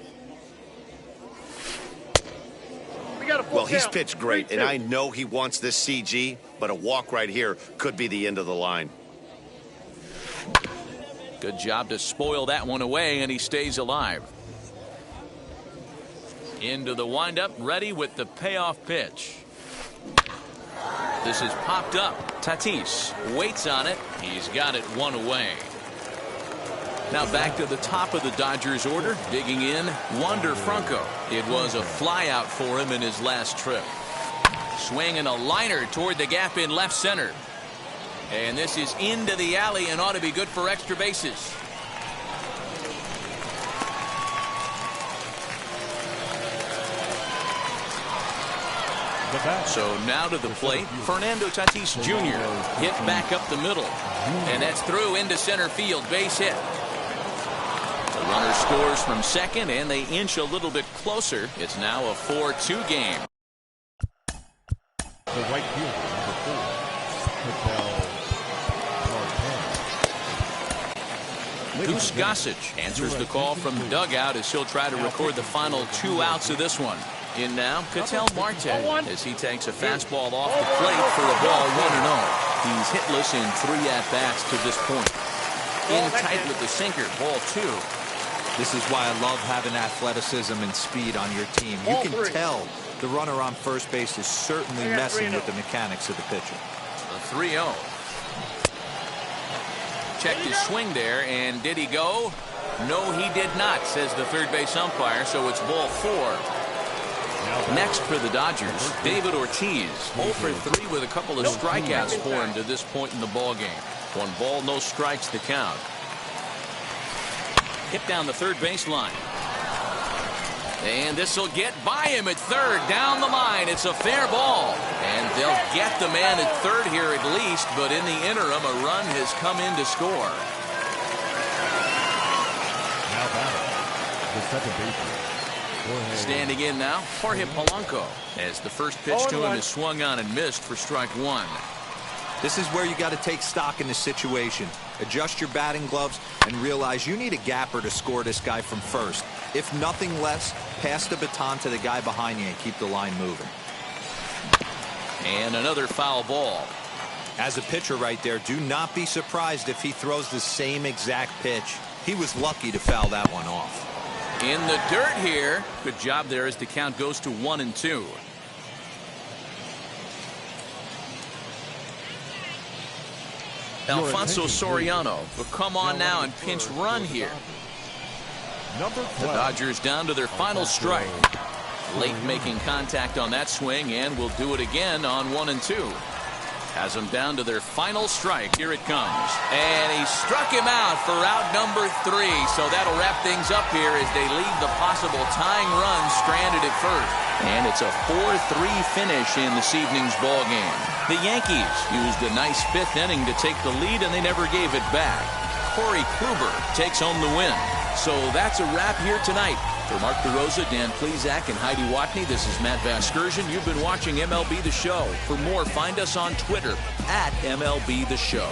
Well, he's pitched great, and I know he wants this CG, but a walk right here could be the end of the line.
Good job to spoil that one away, and he stays alive. Into the windup, ready with the payoff pitch. This is popped up. Tatis waits on it. He's got it 1 away. Now back to the top of the Dodgers order. Digging in, Wander Franco. It was a flyout for him in his last trip. Swinging a liner toward the gap in left center. And this is into the alley and ought to be good for extra bases. So now to the plate, Fernando Tatis Jr. hit back up the middle. And that's through into center field. Base hit. The runner scores from second, and they inch a little bit closer. It's now a 4-2 game.
The right fielder, number 4,
Goose Gossage answers the call from the dugout as he'll try to record the final 2 outs of this one. In now, Ketel Marte as he takes a fastball off the plate for a ball 1-0. He's hitless in 3 at-bats to this point. In tight with the sinker, ball 2.
This is why I love having athleticism and speed on your team. You can tell the runner on first base is certainly messing with the mechanics of the pitcher.
The 3-0. Checked his swing there, and did he go? No, he did not, says the third base umpire, so it's ball 4. Next for the Dodgers, David Ortiz, 0 for 3 with a couple of strikeouts for him to this point in the ballgame. 1 ball, no strikes to count. Hit down the third baseline. And this will get by him at third, down the line. It's a fair ball. And they'll get the man at third here at least, but in the interim, a run has come in to score.
Now batting, the second baseman.
Standing in now, Jorge Polanco, as the first pitch to him is swung on and missed for strike 1.
This is where you got to take stock in the situation. Adjust your batting gloves and realize you need a gapper to score this guy from first. If nothing less, pass the baton to the guy behind you and keep the line moving.
And another foul ball.
As a pitcher right there, do not be surprised if he throws the same exact pitch. He was lucky to foul that one off.
In the dirt here. Good job there as the count goes to 1-2. Alfonso Soriano will come on now and pinch run here. The Dodgers down to their final strike. Late making contact on that swing, and will do it again on 1-2. Has them down to their final strike. Here it comes. And he struck him out for out number 3. So that'll wrap things up here as they leave the possible tying run stranded at first. And it's a 4-3 finish in this evening's ball game. The Yankees used a nice 5th inning to take the lead, and they never gave it back. Corey Kluber takes home the win. So that's a wrap here tonight. For Mark DeRosa, Dan Plezak, and Heidi Watney, this is Matt Vasgersian. You've been watching MLB The Show. For more, find us on Twitter at MLB The Show.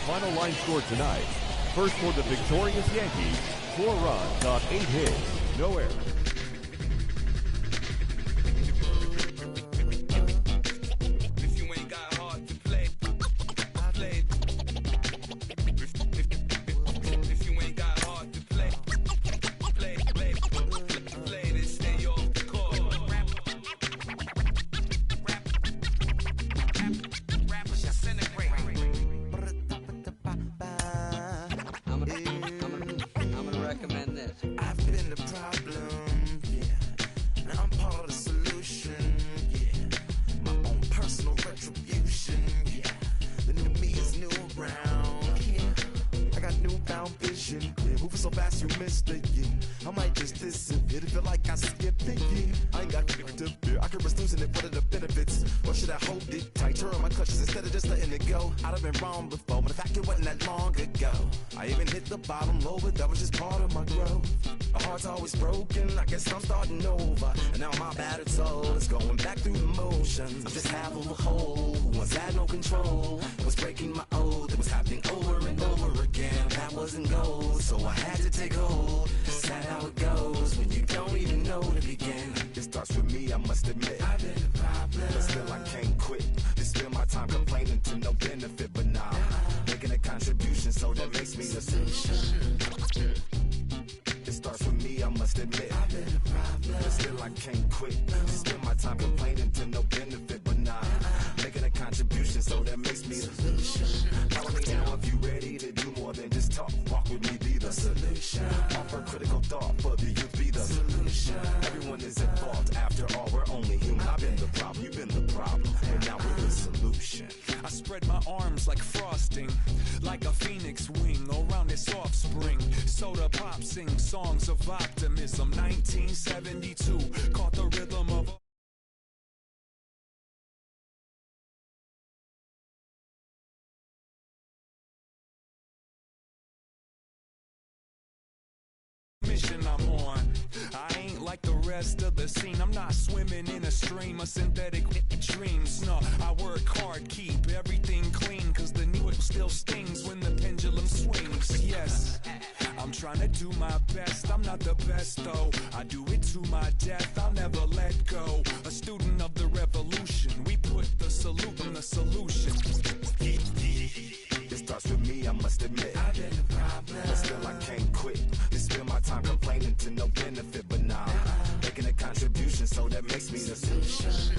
Final line score tonight. First for the victorious Yankees, 4 runs on 8 hits, no errors.
I'm on. I ain't like the rest of the scene. I'm not swimming in a stream of synthetic dreams. No, I work hard, keep everything clean, cause the needle still stings when the pendulum swings. Yes, I'm trying to do my best. I'm not the best though. I do it to my death. I'll never let go. A student of the revolution. We put the salute in the solution.
It starts with me, I must admit. I've been a problem, but still I can't quit. You spend my time complaining to no benefit, but nah, making a contribution, so that makes me the solution.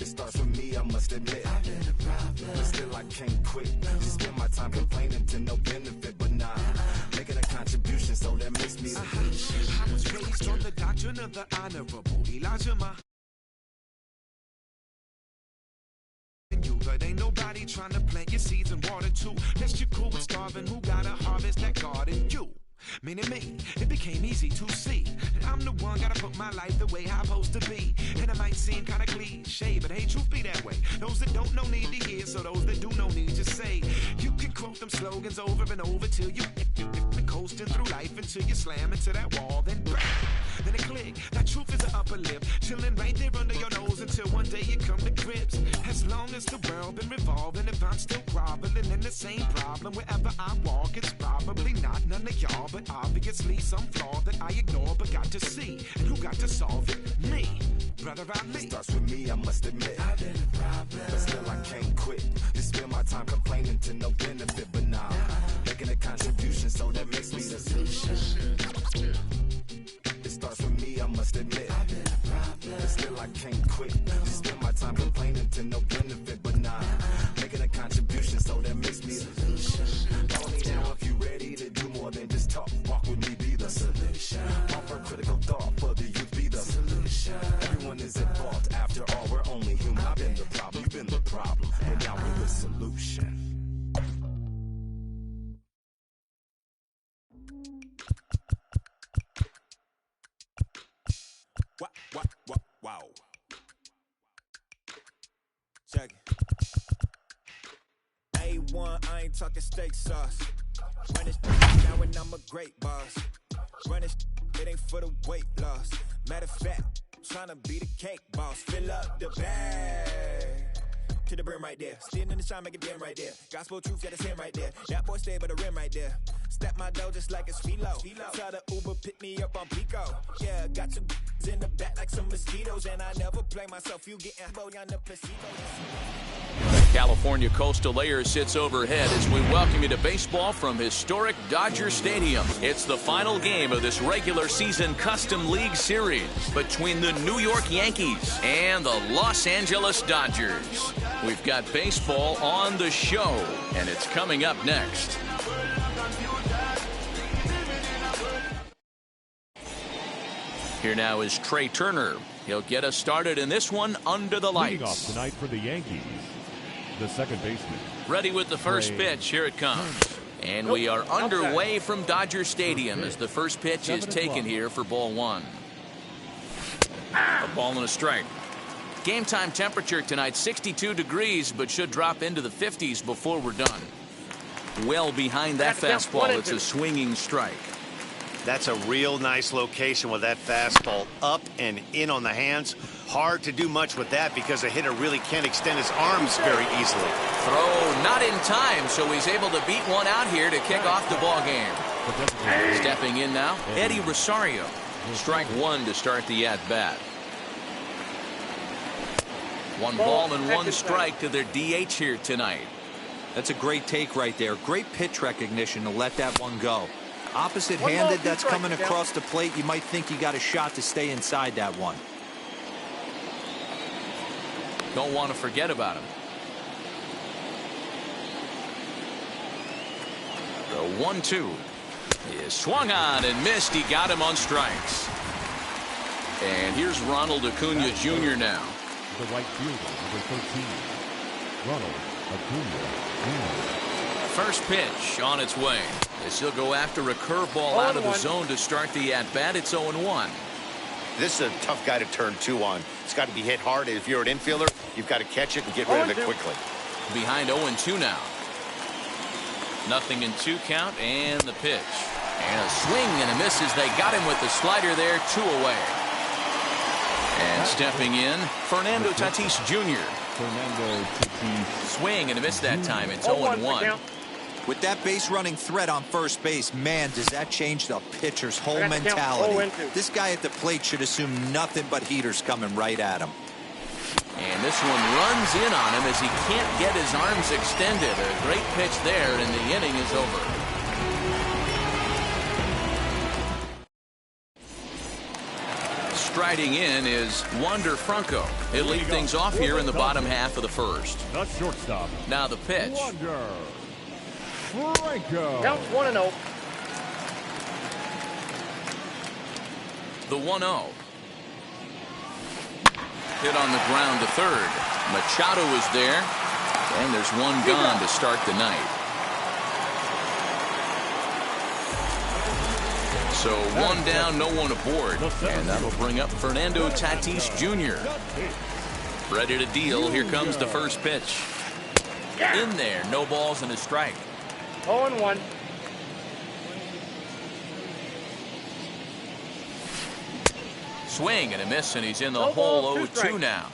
It starts with me, I must admit. I've been a problem, but still I can't quit. You spend my time complaining to no benefit, but nah, making a contribution, so that makes me the solution.
I was raised on the doctrine of the honorable Elijah Muhammad. But ain't nobody trying to plant your seeds and water too. That's your cool with starving. Who gotta harvest that garden? You. Meaning me, it became easy to see that I'm the one gotta put my life the way I'm supposed to be. And it might seem kinda cliche, but hey, truth be that way. Those that don't know need to hear, so those that do know need to say. You can quote them slogans over and over till you coasting through life until you slam into that wall, then bang, then it click. That truth is an upper lip, chilling right there under your nose until one day you come to grips. As long as the world been revolving, if I'm still groveling in the same problem wherever I walk, it's probably not none of y'all, but obviously some flaw that I ignore but got to see. And who got to solve it? Me, brother Ali.
Starts with me, I must admit. I've been a problem, but still I can't quit. You spend my time complaining to no benefit, but nah, making a contribution, so that makes me the solution. It starts with me, I must admit. I've been a problem, but still I can't quit. You spend my time complaining to no benefit, but nah, making a contribution, so that makes me the solution. Call me now if you
ain't talking steak sauce. Run this now and I'm a great boss. Run this, it ain't for the weight loss. Matter of fact, tryna be the cake boss. Fill up the bag to the brim right there. Standing in the shine, make it dim right there. Gospel truth, got his hand right there. That boy stay by the rim right there. Step my dough just like it's philo. Tell the Uber pick me up on Pico. Yeah, got some in the back like some mosquitoes, and I never play myself. You getting bold on the placebo.
California Coastal Air sits overhead as we welcome you to baseball from historic Dodger Stadium. It's the final game of this regular season Custom League Series between the New York Yankees and the Los Angeles Dodgers. We've got baseball on the show, and it's coming up next. Here now is Trey Turner. He'll get us started in this one under the lights.
Leading off tonight for the Yankees, the second baseman.
Ready with the first pitch. Here it comes. And we are underway from Dodger Stadium as the first pitch is taken here for ball one. A ball and a strike. Game time temperature tonight 62 degrees, but should drop into the 50s before we're done. Well behind that fastball. It's a swinging strike.
That's a real nice location with that fastball up and in on the hands. Hard to do much with that because a hitter really can't extend his arms very easily.
Throw not in time, so he's able to beat one out here to kick off the ball game. Stepping in now, Eddie Rosario. Strike one to start the at-bat. One ball and one strike to their DH here tonight.
That's a great take right there. Great pitch recognition to let that one go. Opposite-handed, that's coming across the plate. You might think you got a shot to stay inside that one.
Don't want to forget about him. The 1-2 is swung on and missed. He got him on strikes. And here's Ronald Acuna Jr. now.
The right fielder, number 13, Ronald Acuna.
First pitch on its way. As he'll go after a curveball out of the zone to start the at-bat. It's 0-1.
This is a tough guy to turn two on. It's got to be hit hard. If you're an infielder, you've got to catch it and get rid of it quickly.
Behind 0-2 now. Nothing in two count, and the pitch. And a swing and a miss as they got him with the slider there, 2 away. And stepping in, Fernando Tatis Jr.
Fernando Tatis.
Swing and a miss that time. It's 0-1.
With that base running threat on first base, man, does that change the pitcher's whole mentality. This guy at the plate should assume nothing but heaters coming right at him.
And this one runs in on him as he can't get his arms extended. A great pitch there, and the inning is over. Striding in is Wander Franco. He'll lead things off here in the bottom half of the first.
The shortstop.
Now the pitch.
Wander Franco.
Counts 1-0.
The 1-0. Hit on the ground to third. Machado is there. And there's one gone to start the night. So one down, no one aboard. And that'll bring up Fernando Tatis Jr. Ready to deal. Here comes the first pitch. In there. No balls and a strike.
0-1.
Swing and a miss, and he's in the hole. 0-2 now.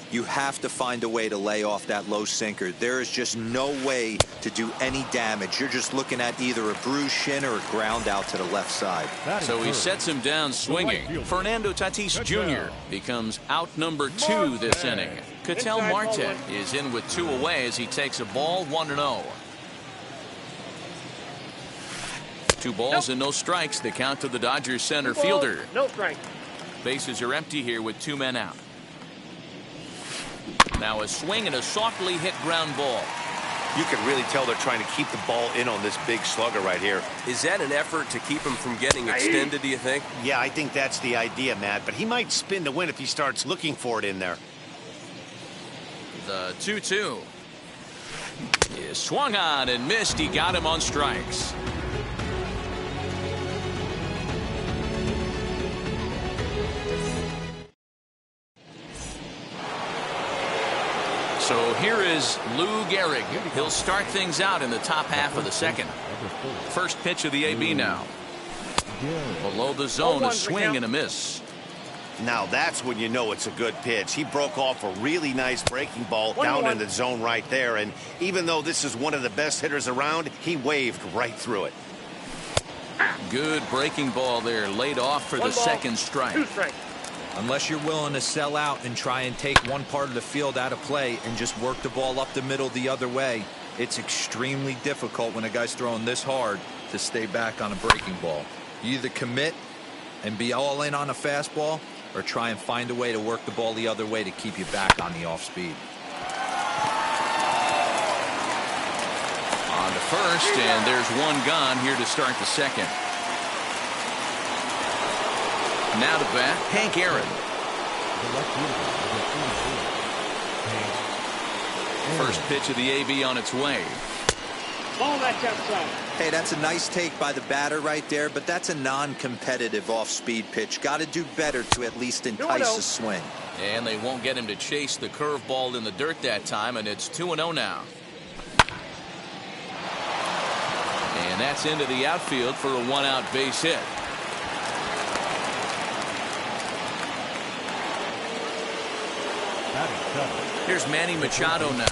You have to find a way to lay off that low sinker. There is just no way to do any damage. You're just looking at either a bruised shin or a ground out to the left side.
So he sets him down swinging. Fernando Tatis Jr. becomes out number 2 this inning. Ketel Marte is in with 2 away as he takes a ball, 1-0. 2 balls and no strikes. The count to the Dodgers center fielder.
No strike.
Bases are empty here with 2 men out. Now a swing and a softly hit ground ball.
You can really tell they're trying to keep the ball in on this big slugger right here.
Is that an effort to keep him from getting extended, do you think?
Yeah, I think that's the idea, Matt. But he might spin to win if he starts looking for it in there.
The 2-2 is swung on and missed. He got him on strikes. So here is Lou Gehrig. He'll start things out in the top half of the second. First pitch of the AB now. Below the zone, a swing and a miss.
Now that's when you know it's a good pitch. He broke off a really nice breaking ball down in the zone right there. And even though this is one of the best hitters around, he waved right through it.
Good breaking ball there, laid off for the second strike.
Unless you're willing to sell out and try and take one part of the field out of play and just work the ball up the middle the other way, it's extremely difficult when a guy's throwing this hard to stay back on a breaking ball. You either commit and be all in on a fastball or try and find a way to work the ball the other way to keep you back on the off speed.
On to first, and there's one gone here to start the second. Now to bat, Hank Aaron. First pitch of the AB on its way.
Ball that's outside.
Hey, that's a nice take by the batter right there, but that's a non-competitive off-speed pitch. Got to do better to at least entice a swing.
And they won't get him to chase the curveball in the dirt that time, and it's 2-0 now. And that's into the outfield for a one-out base hit. Here's Manny Machado now.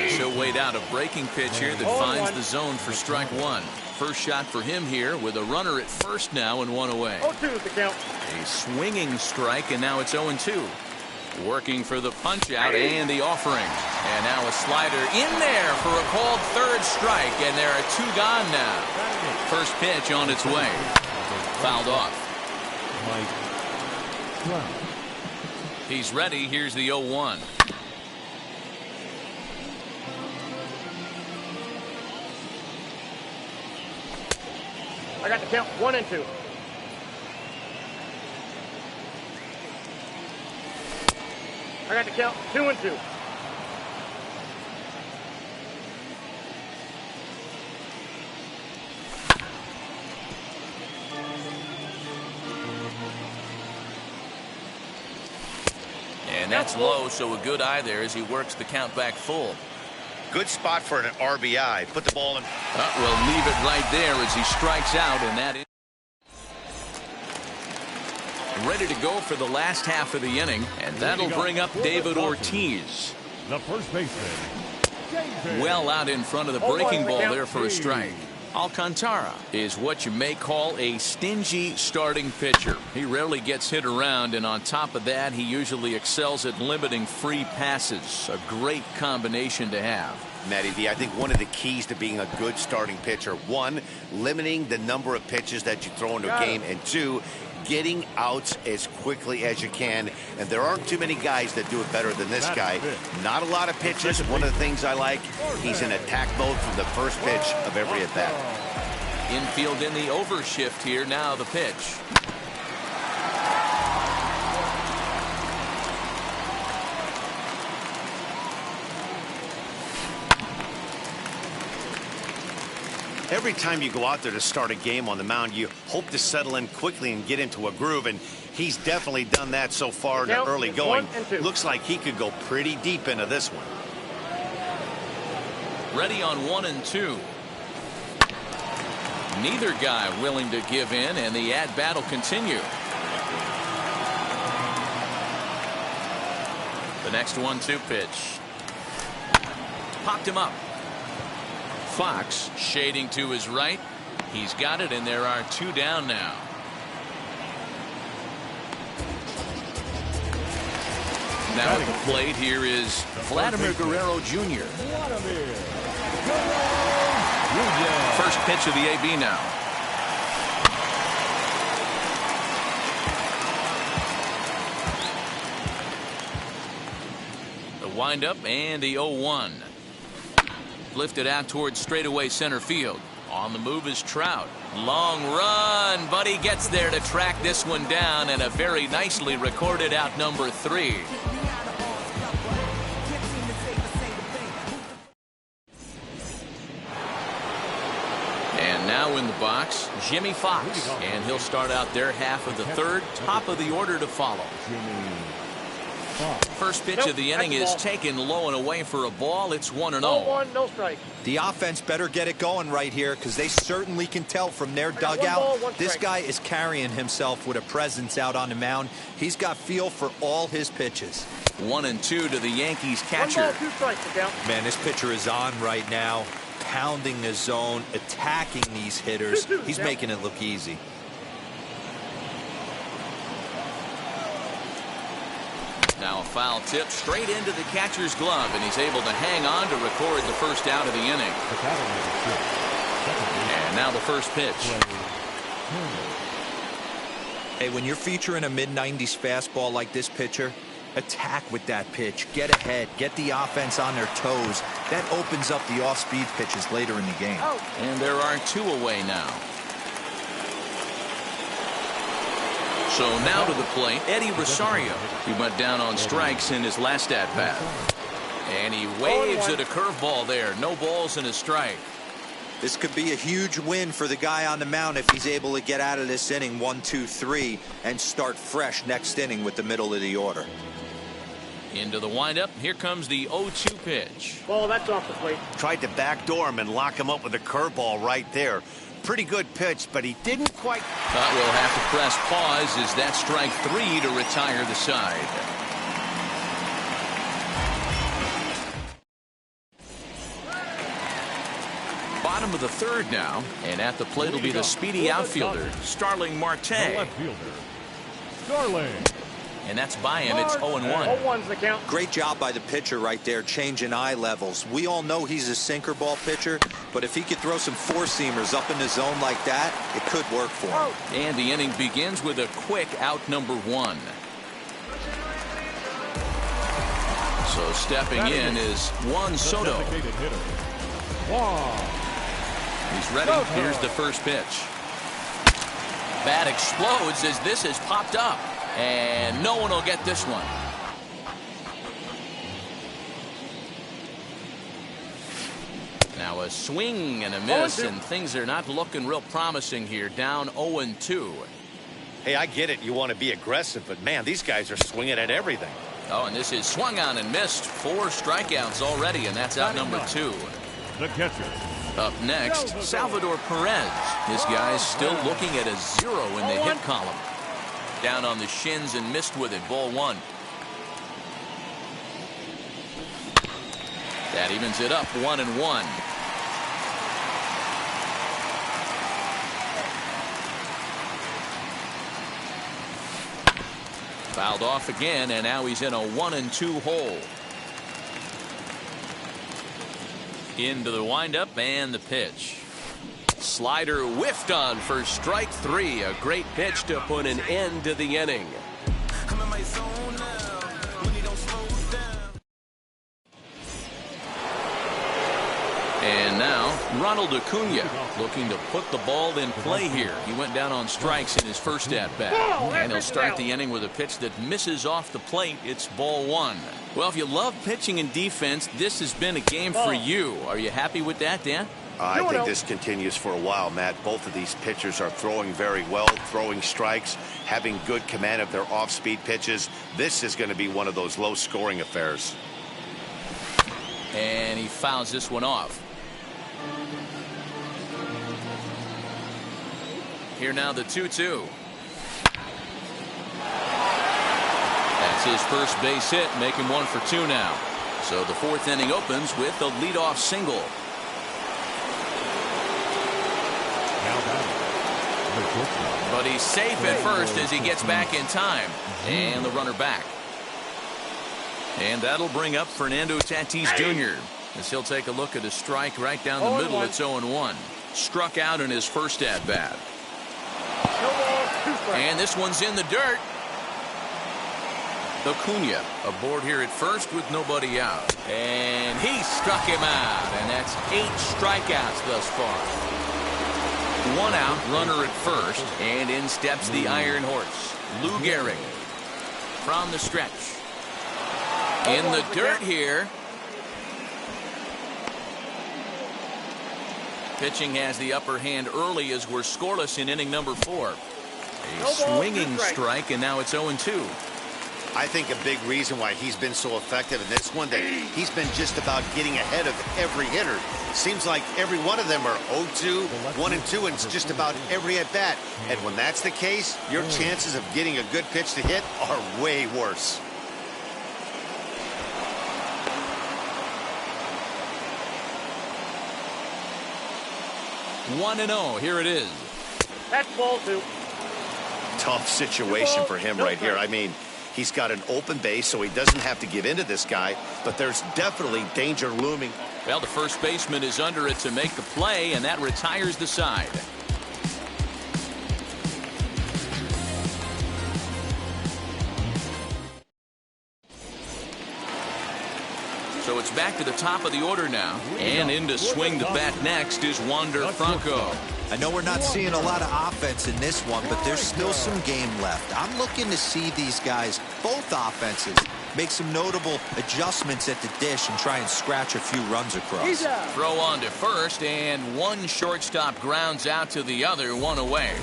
She'll wait out a breaking pitch here that finds the zone for strike one. First shot for him here with a runner at first now and one away.
0-2 is the count.
A swinging strike, and now it's 0-2. Working for the punch out and the offering. And now a slider in there for a called third strike, and there are two gone now. First pitch on its way. Fouled off. He's ready. Here's the 0-1.
I got the count 1-2. I got the count 2-2.
And that's low, so a good eye there as he works the count back full.
Good spot for an RBI. Put the ball in.
We'll leave it right there as he strikes out, and that is ready to go for the last half of the inning, and that'll bring up David Ortiz.
The first baseman.
Well out in front of the breaking ball there for a strike. Alcantara is what you may call a stingy starting pitcher. He rarely gets hit around, and on top of that, he usually excels at limiting free passes. A great combination to have.
Matty V, I think one of the keys to being a good starting pitcher, one, limiting the number of pitches that you throw into a game, and two, getting outs as quickly as you can. And there aren't too many guys that do it better than this guy. Not a lot of pitches. One of the things I like, he's in attack mode from the first pitch of every at bat.
Infield in the overshift here. Now the pitch.
Every time you go out there to start a game on the mound, you hope to settle in quickly and get into a groove, and he's definitely done that so far in the early going. Looks like he could go pretty deep into this one.
Ready on 1-2. Neither guy willing to give in, and the at-bat will continue. The next 1-2 pitch. Popped him up. Fox shading to his right. He's got it, and there are two down now. Now at the plate here is Vladimir Guerrero Jr. First pitch of the AB now. The windup and the 0-1. Lifted out towards straightaway center field. On the move is Trout. Long run, but he gets there to track this one down, and a very nicely recorded out number 3. And now in the box, Jimmy Fox, and he'll start out their half of the third. Top of the order to follow. First pitch of the inning is taken low and away for a ball. It's 1-0.
1, no strike.
The offense better get it going right here because they certainly can tell from their dugout this guy is carrying himself with a presence out on the mound. He's got feel for all his pitches.
1-2 to the Yankees catcher.
1 ball, 2 strikes, look out.
Man, this pitcher is on right now, pounding the zone, attacking these hitters. He's making it look easy.
Now a foul tip straight into the catcher's glove, and he's able to hang on to record the first out of the inning. And now the first pitch.
Hey, when you're featuring a mid-90s fastball like this pitcher, attack with that pitch. Get ahead. Get the offense on their toes. That opens up the off-speed pitches later in the game.
And there are 2 away now. So now to the plate, Eddie Rosario. He went down on strikes in his last at-bat. And he waves at a curveball there. No balls and a strike.
This could be a huge win for the guy on the mound if he's able to get out of this inning 1, 2, 3 and start fresh next inning with the middle of the order.
Into the windup. Here comes the 0-2 pitch.
Ball, that's off the plate.
Tried to backdoor him and lock him up with a curveball right there. Pretty good pitch, but he didn't quite.
But we'll have to press pause as that strike 3 to retire the side. Bottom of the 3rd now, and at the plate will be the speedy outfielder, Starling Marte. And that's by him. It's 0-1.
0-1's the count.
Great job by the pitcher right there, changing eye levels. We all know he's a sinker ball pitcher, but if he could throw some four-seamers up in the zone like that, it could work for him.
And the inning begins with a quick out number 1. So stepping in is Juan Soto. He's ready. Here's the first pitch. Bat explodes as this has popped up. And no one will get this one. Now a swing and a miss, and things are not looking real promising here. Down 0-2.
Hey, I get it. You want to be aggressive, but man, these guys are swinging at everything.
Oh, and this is swung on and missed. 4 strikeouts already, and that's out number 2.
The catcher.
Up next, Salvador Perez. This guy's still looking at a 0 in the hit column. Down on the shins and missed with it. Ball 1. That evens it up 1-1. Fouled off again, and now he's in a 1-2 hole. Into the windup and the pitch. Slider whiffed on for strike 3. A great pitch to put an end to the inning. And now Ronald Acuna looking to put the ball in play here. He went down on strikes in his first at-bat. And he'll start the inning with a pitch that misses off the plate. It's ball 1. Well, if you love pitching and defense, this has been a game for you. Are you happy with that, Dan?
I think this continues for a while, Matt. Both of these pitchers are throwing very well, throwing strikes, having good command of their off-speed pitches. This is going to be one of those low-scoring affairs.
And he fouls this one off. Here now the 2-2. That's his first base hit, making 1 for 2 now. So the 4th inning opens with a leadoff single. But he's safe at first as he gets back in time. And the runner back. And that'll bring up Fernando Tatis Jr. as he'll take a look at a strike right down the middle. It's 0-1. Struck out in his first at-bat. And this one's in the dirt. Acuna aboard here at first with nobody out. And he struck him out. And that's 8 strikeouts thus far. 1 out, runner at first. And in steps the Iron Horse, Lou Gehrig. From the stretch. In the dirt here. Pitching has the upper hand early as we're scoreless in inning number 4. A swinging strike, and now it's 0-2.
I think a big reason why he's been so effective in this one, that he's been just about getting ahead of every hitter. Seems like every one of them are 0-2, 1-2, and it's just about every at-bat. And when that's the case, your chances of getting a good pitch to hit are way worse.
One and 0. Here it is.
That's ball 2.
Tough situation for him right here. I mean, he's got an open base, so he doesn't have to give in to this guy, but there's definitely danger looming.
Well, the first baseman is under it to make the play, and that retires the side. So it's back to the top of the order now. And in to swing the bat next is Wander Franco.
I know we're not seeing a lot of offense in this one, but there's still some game left. I'm looking to see these guys, both offenses, make some notable adjustments at the dish and try and scratch a few runs across.
Throw on to first, and one shortstop grounds out to the other, one away.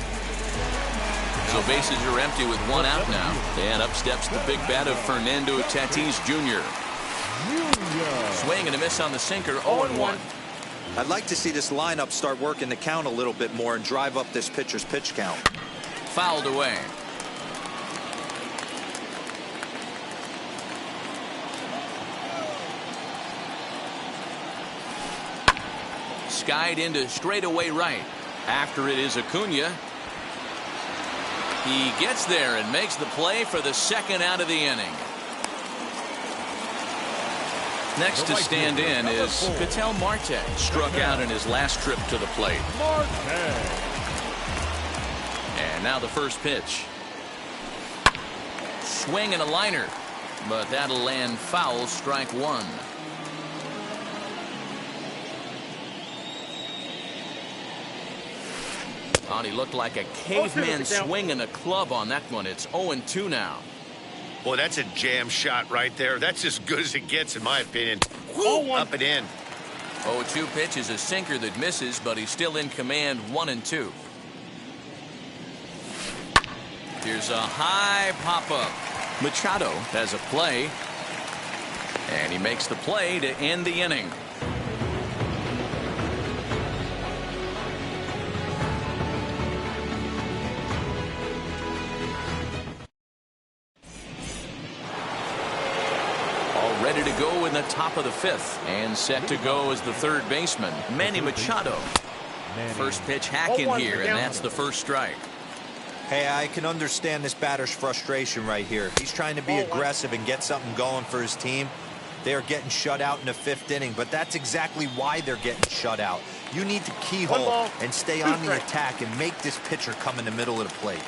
So bases are empty with one out now. And up steps the big bat of Fernando Tatis Jr. Swing and a miss on the sinker, 0-1.
I'd like to see this lineup start working the count a little bit more and drive up this pitcher's pitch count.
Fouled away. Skied into straightaway right. After it is Acuna. He gets there and makes the play for the second out of the inning. Next to stand in is Ketel Marte. Struck out in his last trip to the plate. And now the first pitch. Swing and a liner. But that'll land foul, strike one. Oh, he looked like a caveman swinging a club on that one. It's 0-2 now.
Boy, that's a jam shot right there. That's as good as it gets, in my opinion. Woo, up and in.
0-2 pitch is a sinker that misses, but he's still in command, 1-2. Here's a high pop-up. Machado has a play. And he makes the play to end the inning. Ready to go in the top of the fifth. And set to go as the third baseman, Manny Machado. First pitch hacking here, and that's the first strike.
Hey, I can understand this batter's frustration right here. He's trying to be aggressive and get something going for his team. They are getting shut out in the fifth inning, but that's exactly why they're getting shut out. You need to keyhole and stay on the attack and make this pitcher come in the middle of the plate.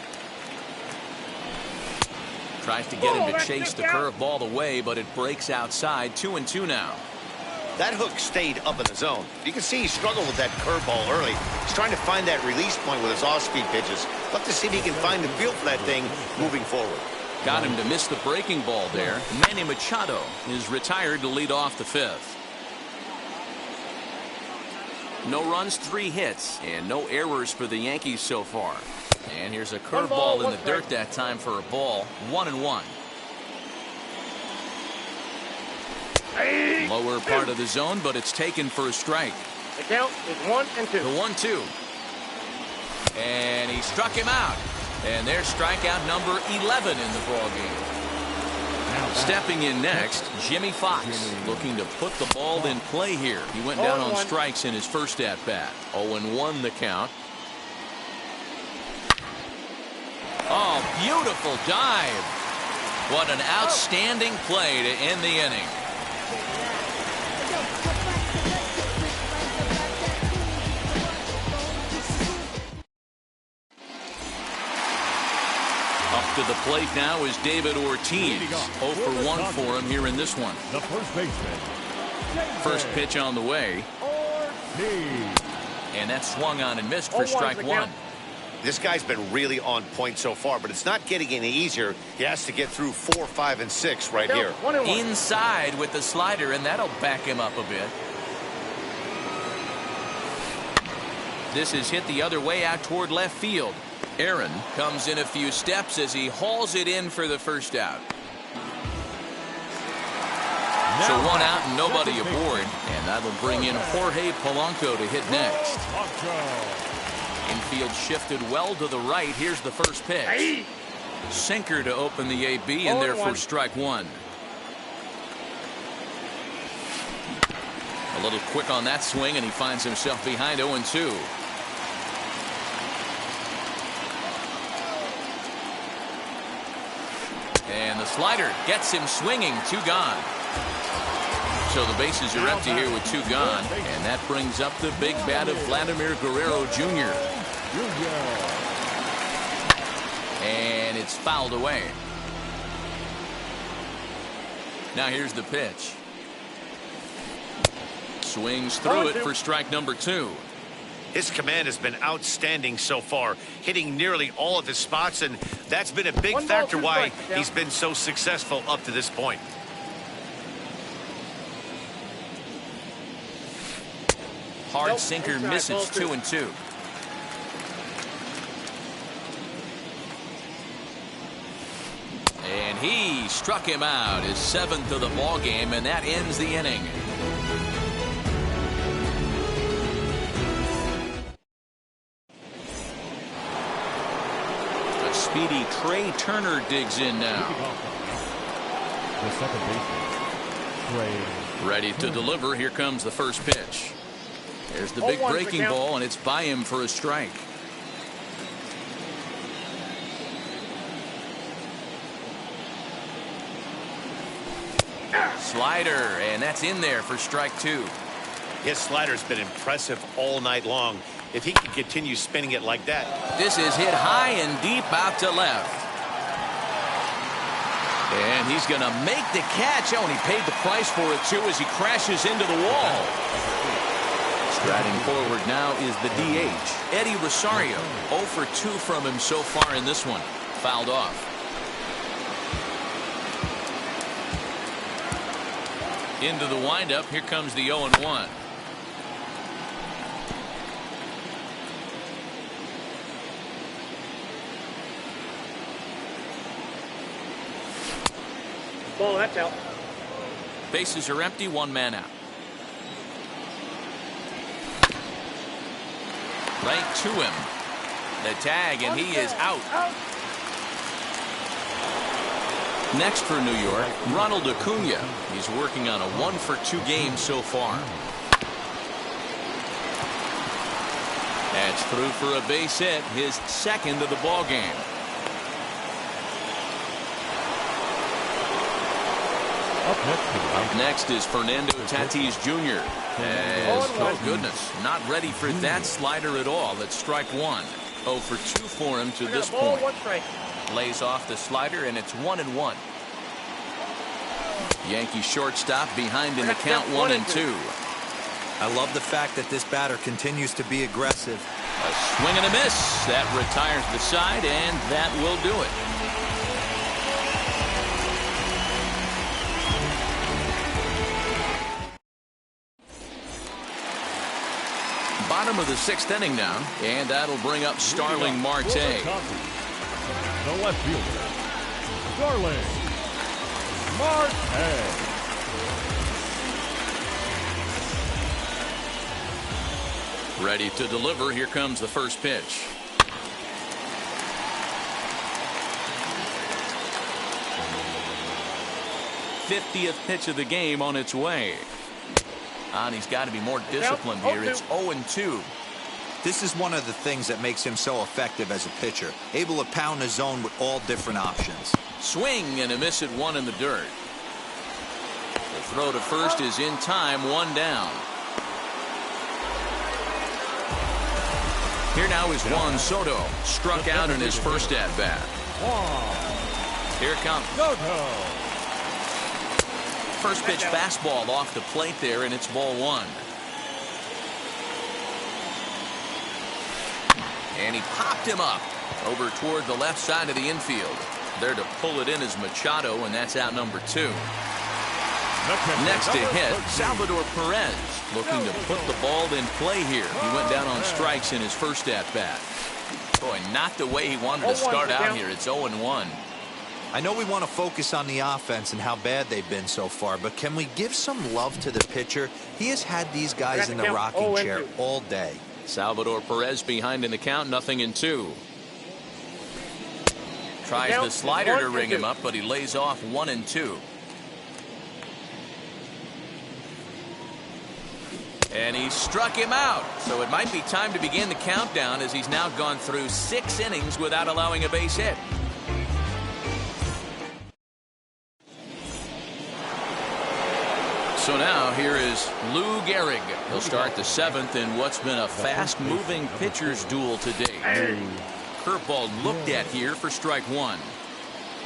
Tries to get him to chase the curveball away, but it breaks outside. 2-2 now.
That hook stayed up in the zone. You can see he struggled with that curveball early. He's trying to find that release point with his off-speed pitches. Look to see if he can find the feel for that thing moving forward.
Got him to miss the breaking ball there. Manny Machado is retired to lead off the fifth. No runs, 3 hits, and no errors for the Yankees so far. And here's a curveball in the dirt that time for a ball. 1-1. Lower part of the zone, but it's taken for a strike.
The count is 1-2.
The 1-2. And he struck him out. And there's strikeout number 11 in the ball game. Stepping in next, Jimmy Fox, looking to put the ball in play here. He went down on strikes in his first at-bat. 0-1 the count. Oh, beautiful dive. What an outstanding play to end the inning. Up to the plate now is David Ortiz. 0 for 1 for him here in this one.
The first baseman.
First pitch on the way. And that swung on and missed for strike one.
This guy's been really on point so far, but it's not getting any easier. He has to get through 4, 5, and 6 right here.
Inside with the slider, and that'll back him up a bit. This is hit the other way out toward left field. Aaron comes in a few steps as he hauls it in for the first out. So one out and nobody aboard, and that'll bring in Jorge Polanco to hit next. Infield shifted well to the right. Here's the first pitch. Sinker to open the AB, and there for strike one. A little quick on that swing, and he finds himself behind 0-2. And the slider gets him swinging. 2 gone. So the bases are empty here with 2 gone, and that brings up the big bat of Vladimir Guerrero Jr. And it's fouled away. Now here's the pitch. Swings through it for strike number 2.
His command has been outstanding so far, hitting nearly all of his spots, and that's been a big factor why he's been so successful up to this point.
Hard sinker misses. 2-2. And he struck him out, his 7th of the ball game, and that ends the inning. A speedy Trey Turner digs in now.
The second baseman, Trey.
Ready to deliver. Here comes the first pitch. There's the big breaking ball, and it's by him for a strike. Slider, and that's in there for strike 2.
His slider's been impressive all night long. If he can continue spinning it like that.
This is hit high and deep out to left. And he's going to make the catch. Oh, and he paid the price for it, too, as he crashes into the wall. Striding forward now is the DH, Eddie Rosario. 0 for 2 from him so far in this one. Fouled off. Into the windup. Here comes the 0-1.
Ball, that's out.
Bases are empty. 1 man out. Right to him. The tag, and he is out. Next for New York, Ronald Acuna. He's working on a 1 for 2 game so far. That's through for a base hit, his 2nd of the ball game. Up next is Fernando Tatis Jr. Oh goodness, not ready for that slider at all. It's strike 1. 0 for 2 for him to this point. Lays off the slider, and it's 1-1. Yankee shortstop behind in the count 1-2.
I love the fact that this batter continues to be aggressive.
A swing and a miss. That retires the side, and that will do it. Bottom of the 6th inning now, and that'll bring up Starling Marte.
The left fielder, Starling Marte.
Ready to deliver. Here comes the first pitch. '50th pitch of the game on its way. And he's got to be more disciplined here. It's 0-2.
This is one of the things that makes him so effective as a pitcher. Able to pound the zone with all different options.
Swing and a miss at 1 in the dirt. The throw to first is in time. 1 down. Here now is Juan Soto. Struck out in his first at-bat. Here it comes. First pitch fastball off the plate there, and it's ball 1. And he popped him up over toward the left side of the infield. There to pull it in is Machado, and that's out number 2. Next to hit, Salvador Perez, looking to put the ball in play here. He went down on strikes in his first at-bat. Boy, not the way he wanted to start out here. It's 0-1.
I know we want to focus on the offense and how bad they've been so far, but can we give some love to the pitcher? He has had these guys in the rocking chair all day.
Salvador Perez behind in the count, 0-2. Tries the slider to ring him up, but he lays off 1-2. And he struck him out. So it might be time to begin the countdown, as he's now gone through 6 innings without allowing a base hit. So now here is Lou Gehrig. He'll start the 7th in what's been a fast-moving pitcher's duel today. Curveball looked at here for strike 1.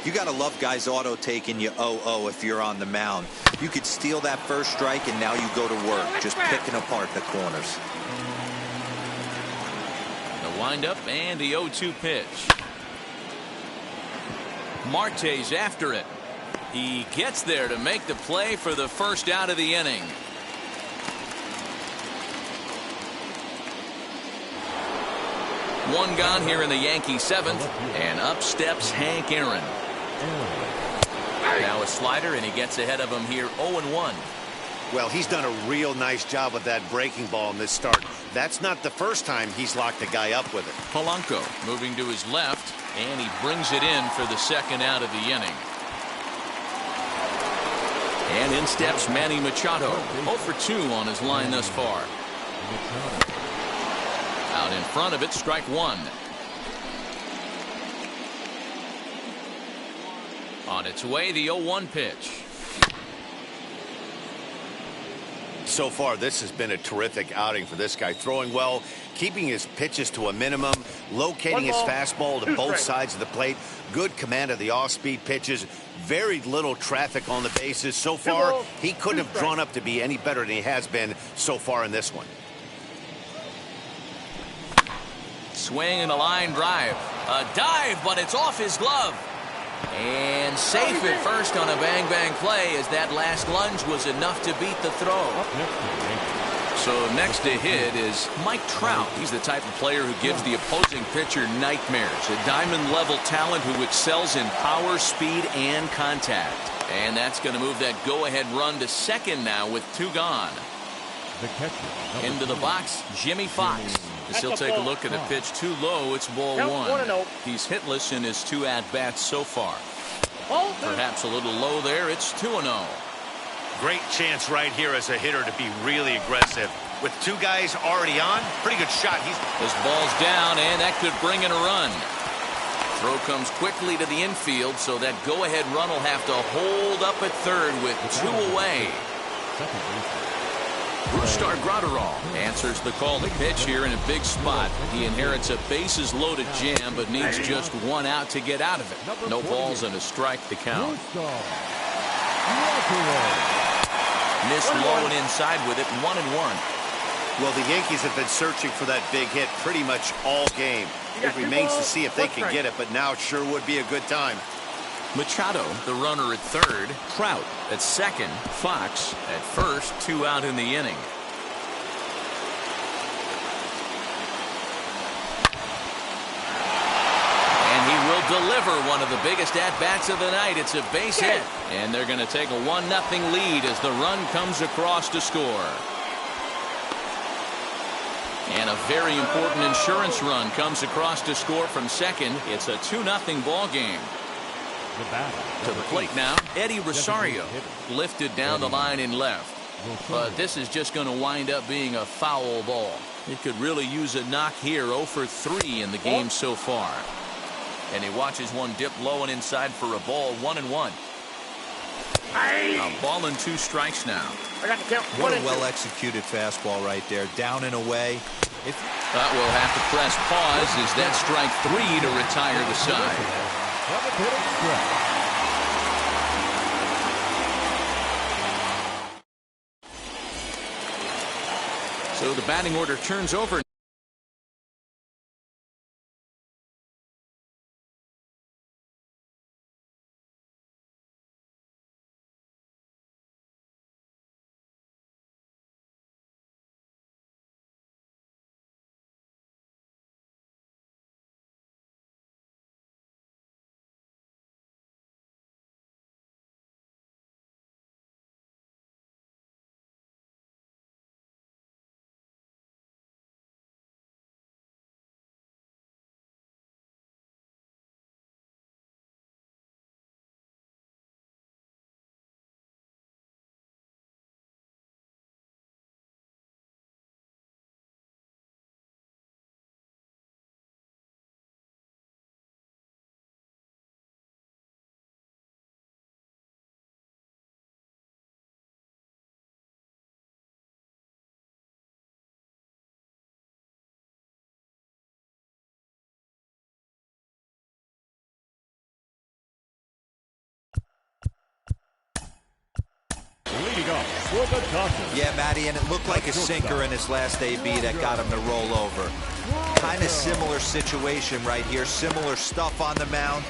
You got to love guys auto-taking you 0-0 if you're on the mound. You could steal that first strike, and now you go to work, just picking apart the corners.
The windup and the 0-2 pitch. Marte's after it. He gets there to make the play for the first out of the inning. One gone here in the Yankee 7th, and up steps Hank Aaron. Now a slider, and he gets ahead of him here, 0-1.
Well, he's done a real nice job with that breaking ball in this start. That's not the first time he's locked a guy up with it.
Polanco moving to his left, and he brings it in for the second out of the inning. And in steps Manny Machado, 0 for 2 on his line thus far. Out in front of it, strike 1. On its way, the 0-1 pitch.
So far, this has been a terrific outing for this guy. Throwing well, keeping his pitches to a minimum, locating his fastball to both sides of the plate. Good command of the off-speed pitches. Very little traffic on the bases. So far, he couldn't have drawn up to be any better than he has been so far in this one.
Swing and a line drive. A dive, but it's off his glove. And safe at first on a bang-bang play, as that last lunge was enough to beat the throw. So next to hit is Mike Trout. He's the type of player who gives the opposing pitcher nightmares. A diamond-level talent who excels in power, speed, and contact. And that's going to move that go-ahead run to second now with 2 gone. Into the box, Jimmy Fox. As he'll take a look at a pitch too low, it's ball 1. He's hitless in his 2 at-bats so far. Perhaps a little low there. It's 2-0.
Great chance right here as a hitter to be really aggressive. With 2 guys already on, pretty good shot.
This ball's down, and that could bring in a run. Throw comes quickly to the infield, so that go-ahead run will have to hold up at third with 2 away. Brustar Graterol answers the call to pitch here in a big spot. He inherits a bases-loaded jam, but needs just 1 out to get out of it. No balls and a strike to count. Missed low and inside with it, 1-1.
Well, the Yankees have been searching for that big hit pretty much all game. It remains to see if they can get it, but now sure would be a good time.
Machado, the runner at third. Trout at second. Fox at first. 2 out in the inning. And he will deliver one of the biggest at-bats of the night. It's a base hit. And they're going to take a 1-0 lead as the run comes across to score. And a very important insurance run comes across to score from second. It's a 2-0 ball game. To the plate now, Eddie Rosario lifted down the line in left. But this is just going to wind up being a foul ball. It could really use a knock here. 0 for 3 in the game so far. And he watches one dip low and inside for a ball. 1-1. A ball and 2 strikes now.
What a well-executed fastball right there. Down and away.
But we'll have to press pause as that strike 3 to retire the side. So the batting order turns over.
Leading off for the Dodgers.
Yeah, Matty, and it looked like a sinker in his last AB that got him to roll over. Kind of similar situation right here. Similar stuff on the mound.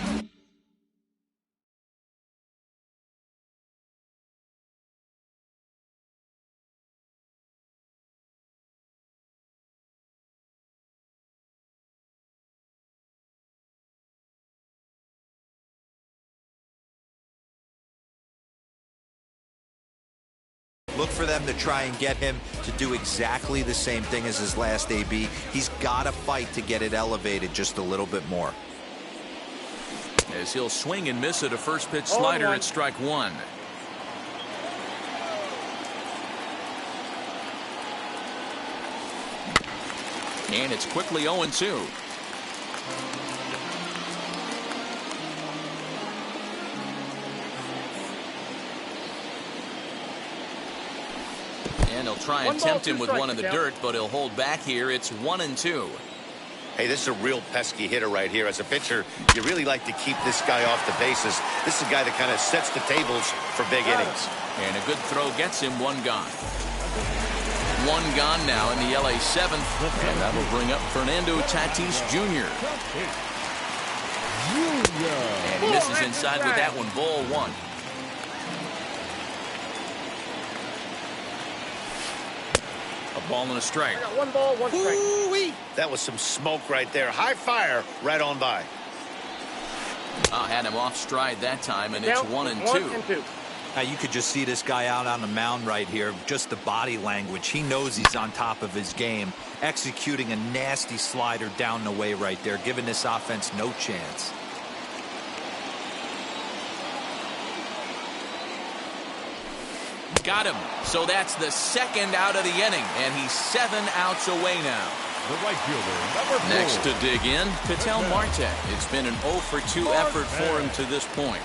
Look for them to try and get him to do exactly the same thing as his last AB. He's got to fight to get it elevated just a little bit more.
As he'll swing and miss at a first pitch slider at strike one. And it's quickly 0-2. And he'll try and tempt him with one in the dirt, but he'll hold back here. It's 1-2.
Hey, this is a real pesky hitter right here. As a pitcher, you really like to keep this guy off the bases. This is a guy that kind of sets the tables for big innings.
And a good throw gets him one gone. One gone now in the LA 7th, and that will bring up Fernando Tatis Jr. And he misses inside with that one, ball one. A ball and a strike.
One ball, one strike.
Ooh-wee. That was some smoke right there. High fire right on by.
Had him off stride that time, and it's 1-2.
Now you could just see this guy out on the mound right here. Just the body language. He knows he's on top of his game. Executing a nasty slider down the way right there, giving this offense no chance.
Got him. So that's the second out of the inning, and he's 7 outs away now.
The right fielder, number 4.
Next to dig in, Ketel Marte. It's been an 0-for-2 effort for him to this point.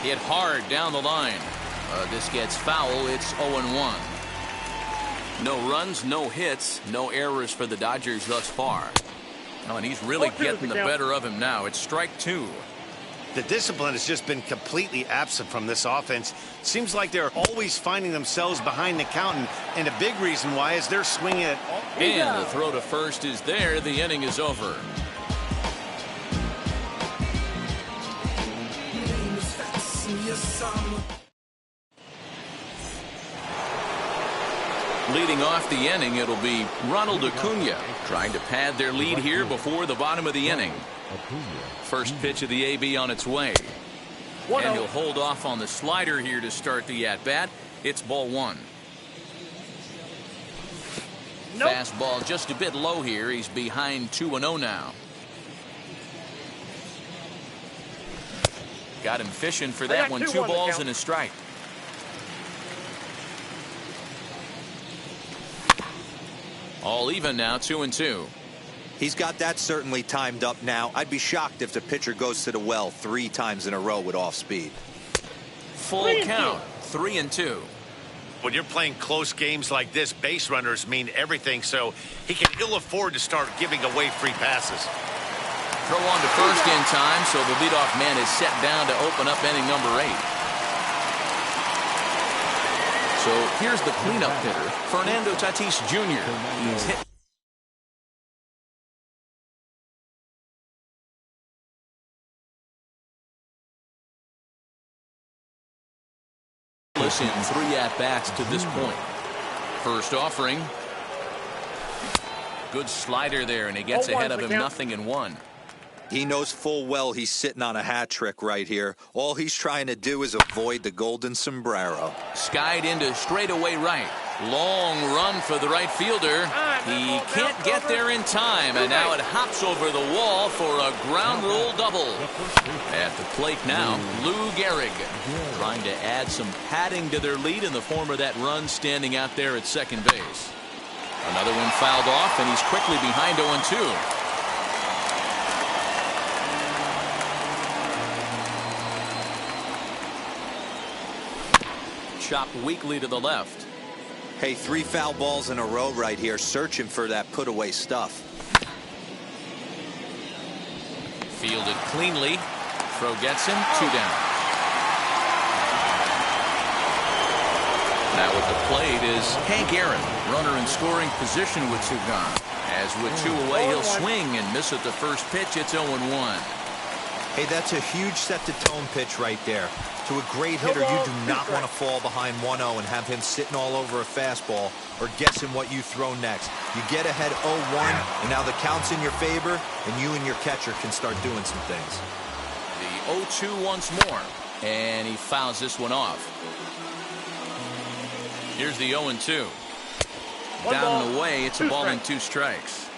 Hit hard down the line. This gets foul. It's 0-1. No runs, no hits, no errors for the Dodgers thus far. Oh, and he's really getting the better of him now. It's strike 2.
The discipline has just been completely absent from this offense. Seems like they're always finding themselves behind the count, and a big reason why is they're swinging it.
And the throw to first is there. The inning is over. Leading off the inning, it'll be Ronald Acuna trying to pad their lead here before the bottom of the inning. First pitch of the AB on its way. And he'll hold off on the slider here to start the at-bat. It's ball one. Fastball just a bit low here. He's behind 2-0 now. Got him fishing for that one. 2 balls and a strike. All even now, 2-2.
He's got that certainly timed up now. I'd be shocked if the pitcher goes to the well 3 times in a row with off speed.
Full count, 3-2.
When you're playing close games like this, base runners mean everything, so he can ill afford to start giving away free passes.
Throw on to first in time, so the leadoff man is set down to open up inning number 8. So here's the cleanup hitter, Fernando Tatis Jr. He's hit. In 3 at-bats to this point. First offering. Good slider there, and he gets ahead of him, 0-1.
He knows full well he's sitting on a hat trick right here. All he's trying to do is avoid the golden sombrero.
Skied into straightaway right. Long run for the right fielder. He can't get there in time, and now it hops over the wall for a ground rule double. At the plate now, Lou Gehrig trying to add some padding to their lead in the form of that run standing out there at second base. Another one fouled off, and he's quickly behind 0-2. Chopped weakly to the left.
Hey, 3 foul balls in a row right here, searching for that put-away stuff.
Fielded cleanly. Throw gets him, 2 down. Now with the plate is Hank Aaron, runner in scoring position with two gone. As with two away, he'll swing and miss at the first pitch. It's 0-1.
Hey, that's a huge set-the-tone pitch right there. To a great hitter, you do not want to fall behind 1-0 and have him sitting all over a fastball or guessing what you throw next. You get ahead 0-1, and now the count's in your favor, and you and your catcher can start doing some things.
The 0-2 once more, and he fouls this one off. Here's the 0-2. Down and away, it's a ball and 2 strikes.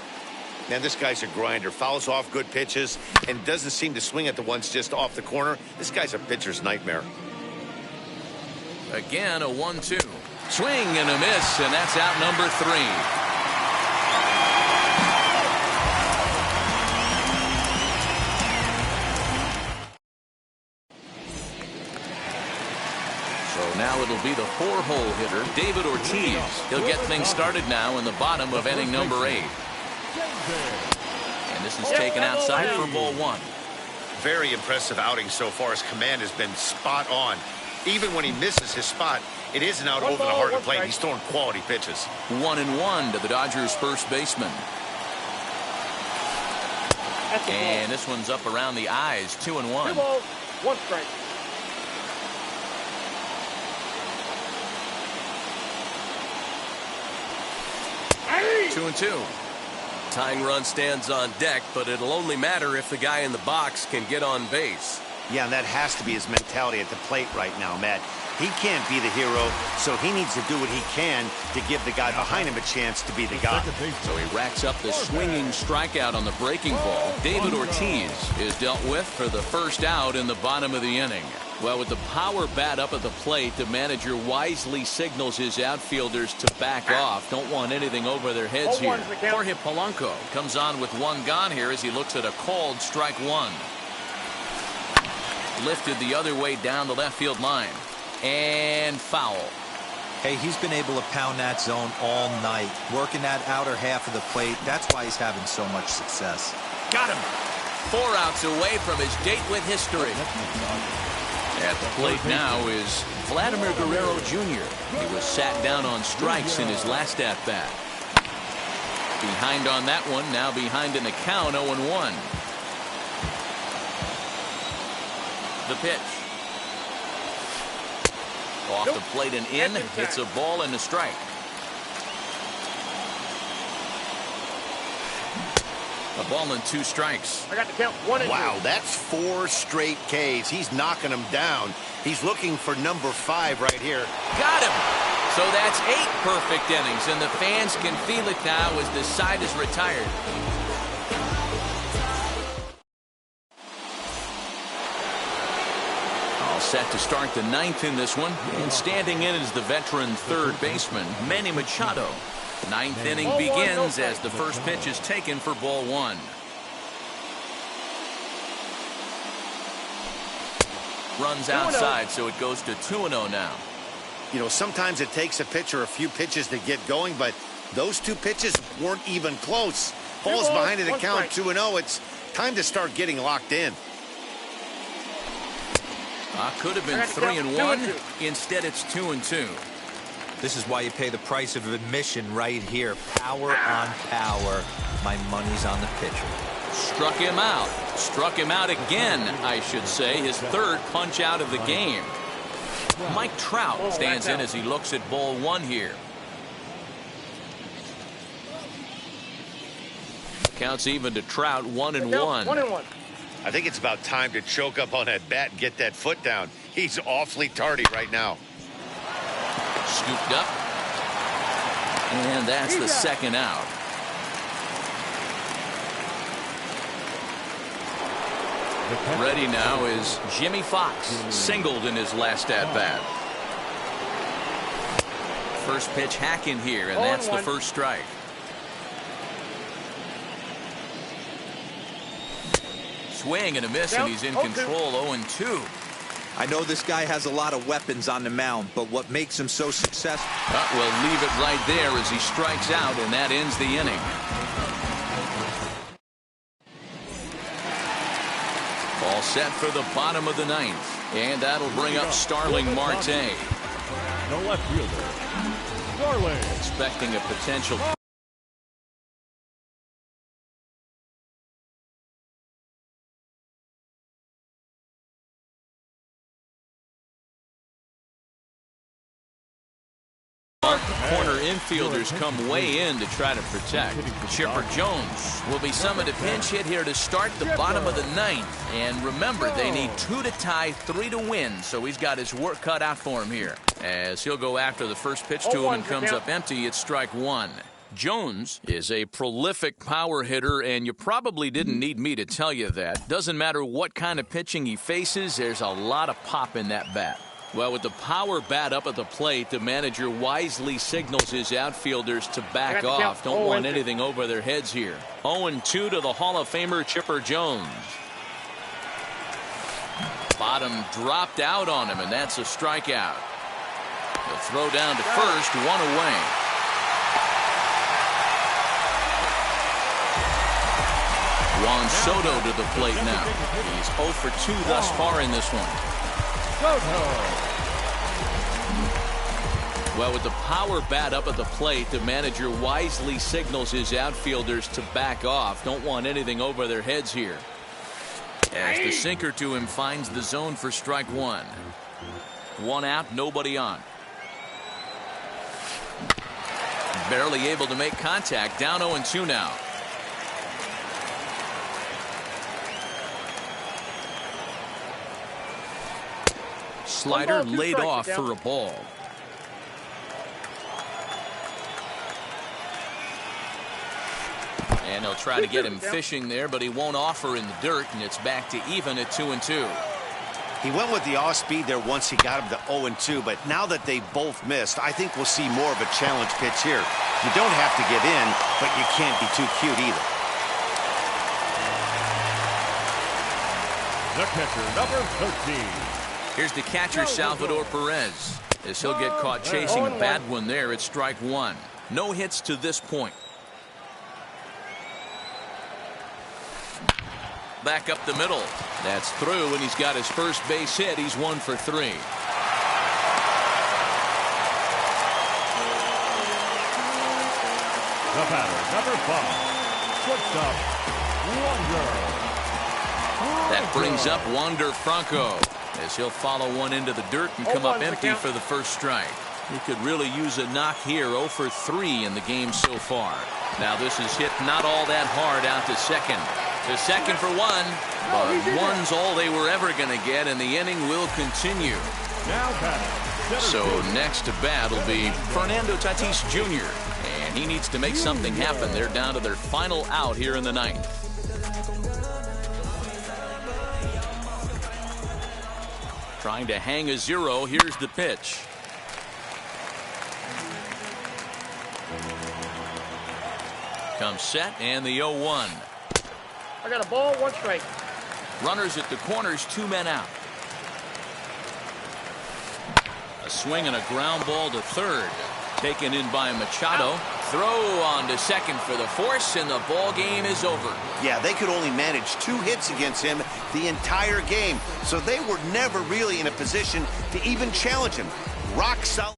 Man, this guy's a grinder. Fouls off good pitches and doesn't seem to swing at the ones just off the corner. This guy's a pitcher's nightmare.
Again, a 1-2. Swing and a miss, and that's out number 3. So now it'll be the 4-hole hitter, David Ortiz. He'll get things started now in the bottom of inning number 8. And this is taken outside for ball 1.
Very impressive outing so far. His command has been spot on. Even when he misses his spot, it isn't out over the heart of the plate. He's throwing quality pitches.
1-1 to the Dodgers' first baseman. And this one's up around the eyes. 2-1.
2 balls, 1 strike.
Hey! 2-2. Tying run stands on deck, but it'll only matter if the guy in the box can get on base.
Yeah, and that has to be his mentality at the plate right now, Matt. He can't be the hero, so he needs to do what he can to give the guy behind him a chance to be the guy.
So he racks up the swinging strikeout on the breaking ball. David Ortiz is dealt with for the first out in the bottom of the inning. Well, with the power bat up at the plate, the manager wisely signals his outfielders to back off. Don't want anything over their heads here. Jorge Polanco comes on with 1 gone here as he looks at a called strike 1. Lifted the other way down the left field line. And foul.
Hey, he's been able to pound that zone all night, working that outer half of the plate. That's why he's having so much success.
Got him. 4 outs away from his date with history. At the plate now is Vladimir Guerrero Jr. He was sat down on strikes in his last at-bat. Behind on that one, now behind in the count, 0-1. The pitch. Off the plate and in. It's a ball and a strike. A ball and 2 strikes.
I got the count 1 and 2.
Wow, that's 4 straight Ks. He's knocking them down. He's looking for number 5 right here.
Got him. So that's 8 perfect innings, and the fans can feel it now as the side is retired. Set to start the 9th in this one, and standing in is the veteran third baseman Manny Machado. 9th inning begins as the first pitch is taken for ball 1. Runs outside, so it goes to 2-0 now.
You know, sometimes it takes a pitcher a few pitches to get going, but those 2 pitches weren't even close. Ball's behind it, the count 2-0. It's time to start getting locked in.
Could have been 3-1. Instead, it's 2-2.
This is why you pay the price of admission right here. Power on power. My money's on the pitcher.
Struck him out. Struck him out again, I should say. His 3rd punch out of the game. Mike Trout stands in as he looks at ball 1 here. Counts even to Trout, 1-1.
1-1.
I think it's about time to choke up on that bat and get that foot down. He's awfully tardy right now.
Scooped up. And that's the 2nd out. Ready now is Jimmy Fox. Singled in his last at-bat. First pitch hack in here, and that's the first strike. Swing and a miss, and he's in control. 0-2.
I know this guy has a lot of weapons on the mound, but what makes him so successful?
We'll leave it right there as he strikes out, and that ends the inning. All set for the bottom of the 9th, and that'll bring up Starling Marte.
The left fielder, Darling.
Expecting a potential corner infielders come way in to try to protect. Chipper Jones will be summoned to pinch hit here to start the bottom of the ninth. And remember, they need 2 to tie, 3 to win, so he's got his work cut out for him here. As he'll go after the first pitch to him and comes up empty, it's strike one. Jones is a prolific power hitter, and you probably didn't need me to tell you that. Doesn't matter what kind of pitching he faces, there's a lot of pop in that bat. Well, with the power bat up at the plate, the manager wisely signals his outfielders to back off. Don't want anything over their heads here. 0-2 to the Hall of Famer Chipper Jones. Bottom dropped out on him, and that's a strikeout. The throw down to first, 1 away. Juan Soto to the plate now. He's 0 for 2 thus far in this one. Well, with the power bat up at the plate, the manager wisely signals his outfielders to back off. Don't want anything over their heads here. As the sinker to him finds the zone for strike one. 1 out, nobody on. Barely able to make contact. Down 0-2 now. Slider laid off for a ball. And they'll try to get him fishing there, but he won't offer in the dirt, and it's back to even at 2-2.
He went with the off speed there once he got him to 0-2, but now that they both missed, I think we'll see more of a challenge pitch here. You don't have to give in, but you can't be too cute either.
The catcher, number 13.
Here's the catcher, Salvador Perez. As he'll get caught chasing a bad one there, it's strike one. No hits to this point. Back up the middle. That's through, and he's got his first base hit. He's 1 for 3.
The batter, number 5. Shortstop, Wander.
That brings up Wander Franco, as he'll follow one into the dirt and come up empty for the first strike. He could really use a knock here. 0 for 3 in the game so far. Now this is hit not all that hard out to second. To second for 1, but 1's all they were ever going to get, and the inning will continue. So next to bat will be Fernando Tatis Jr., and he needs to make something happen. They're down to their final out here in the ninth. Trying to hang a 0. Here's the pitch. Comes set, and the 0-1.
I got a ball, 1 strike.
Runners at the corners, 2 men out. A swing and a ground ball to third. Taken in by Machado. Throw on to second for the force, and the ball game is over.
Yeah, they could only manage 2 hits against him the entire game, so they were never really in a position to even challenge him. Rock solid.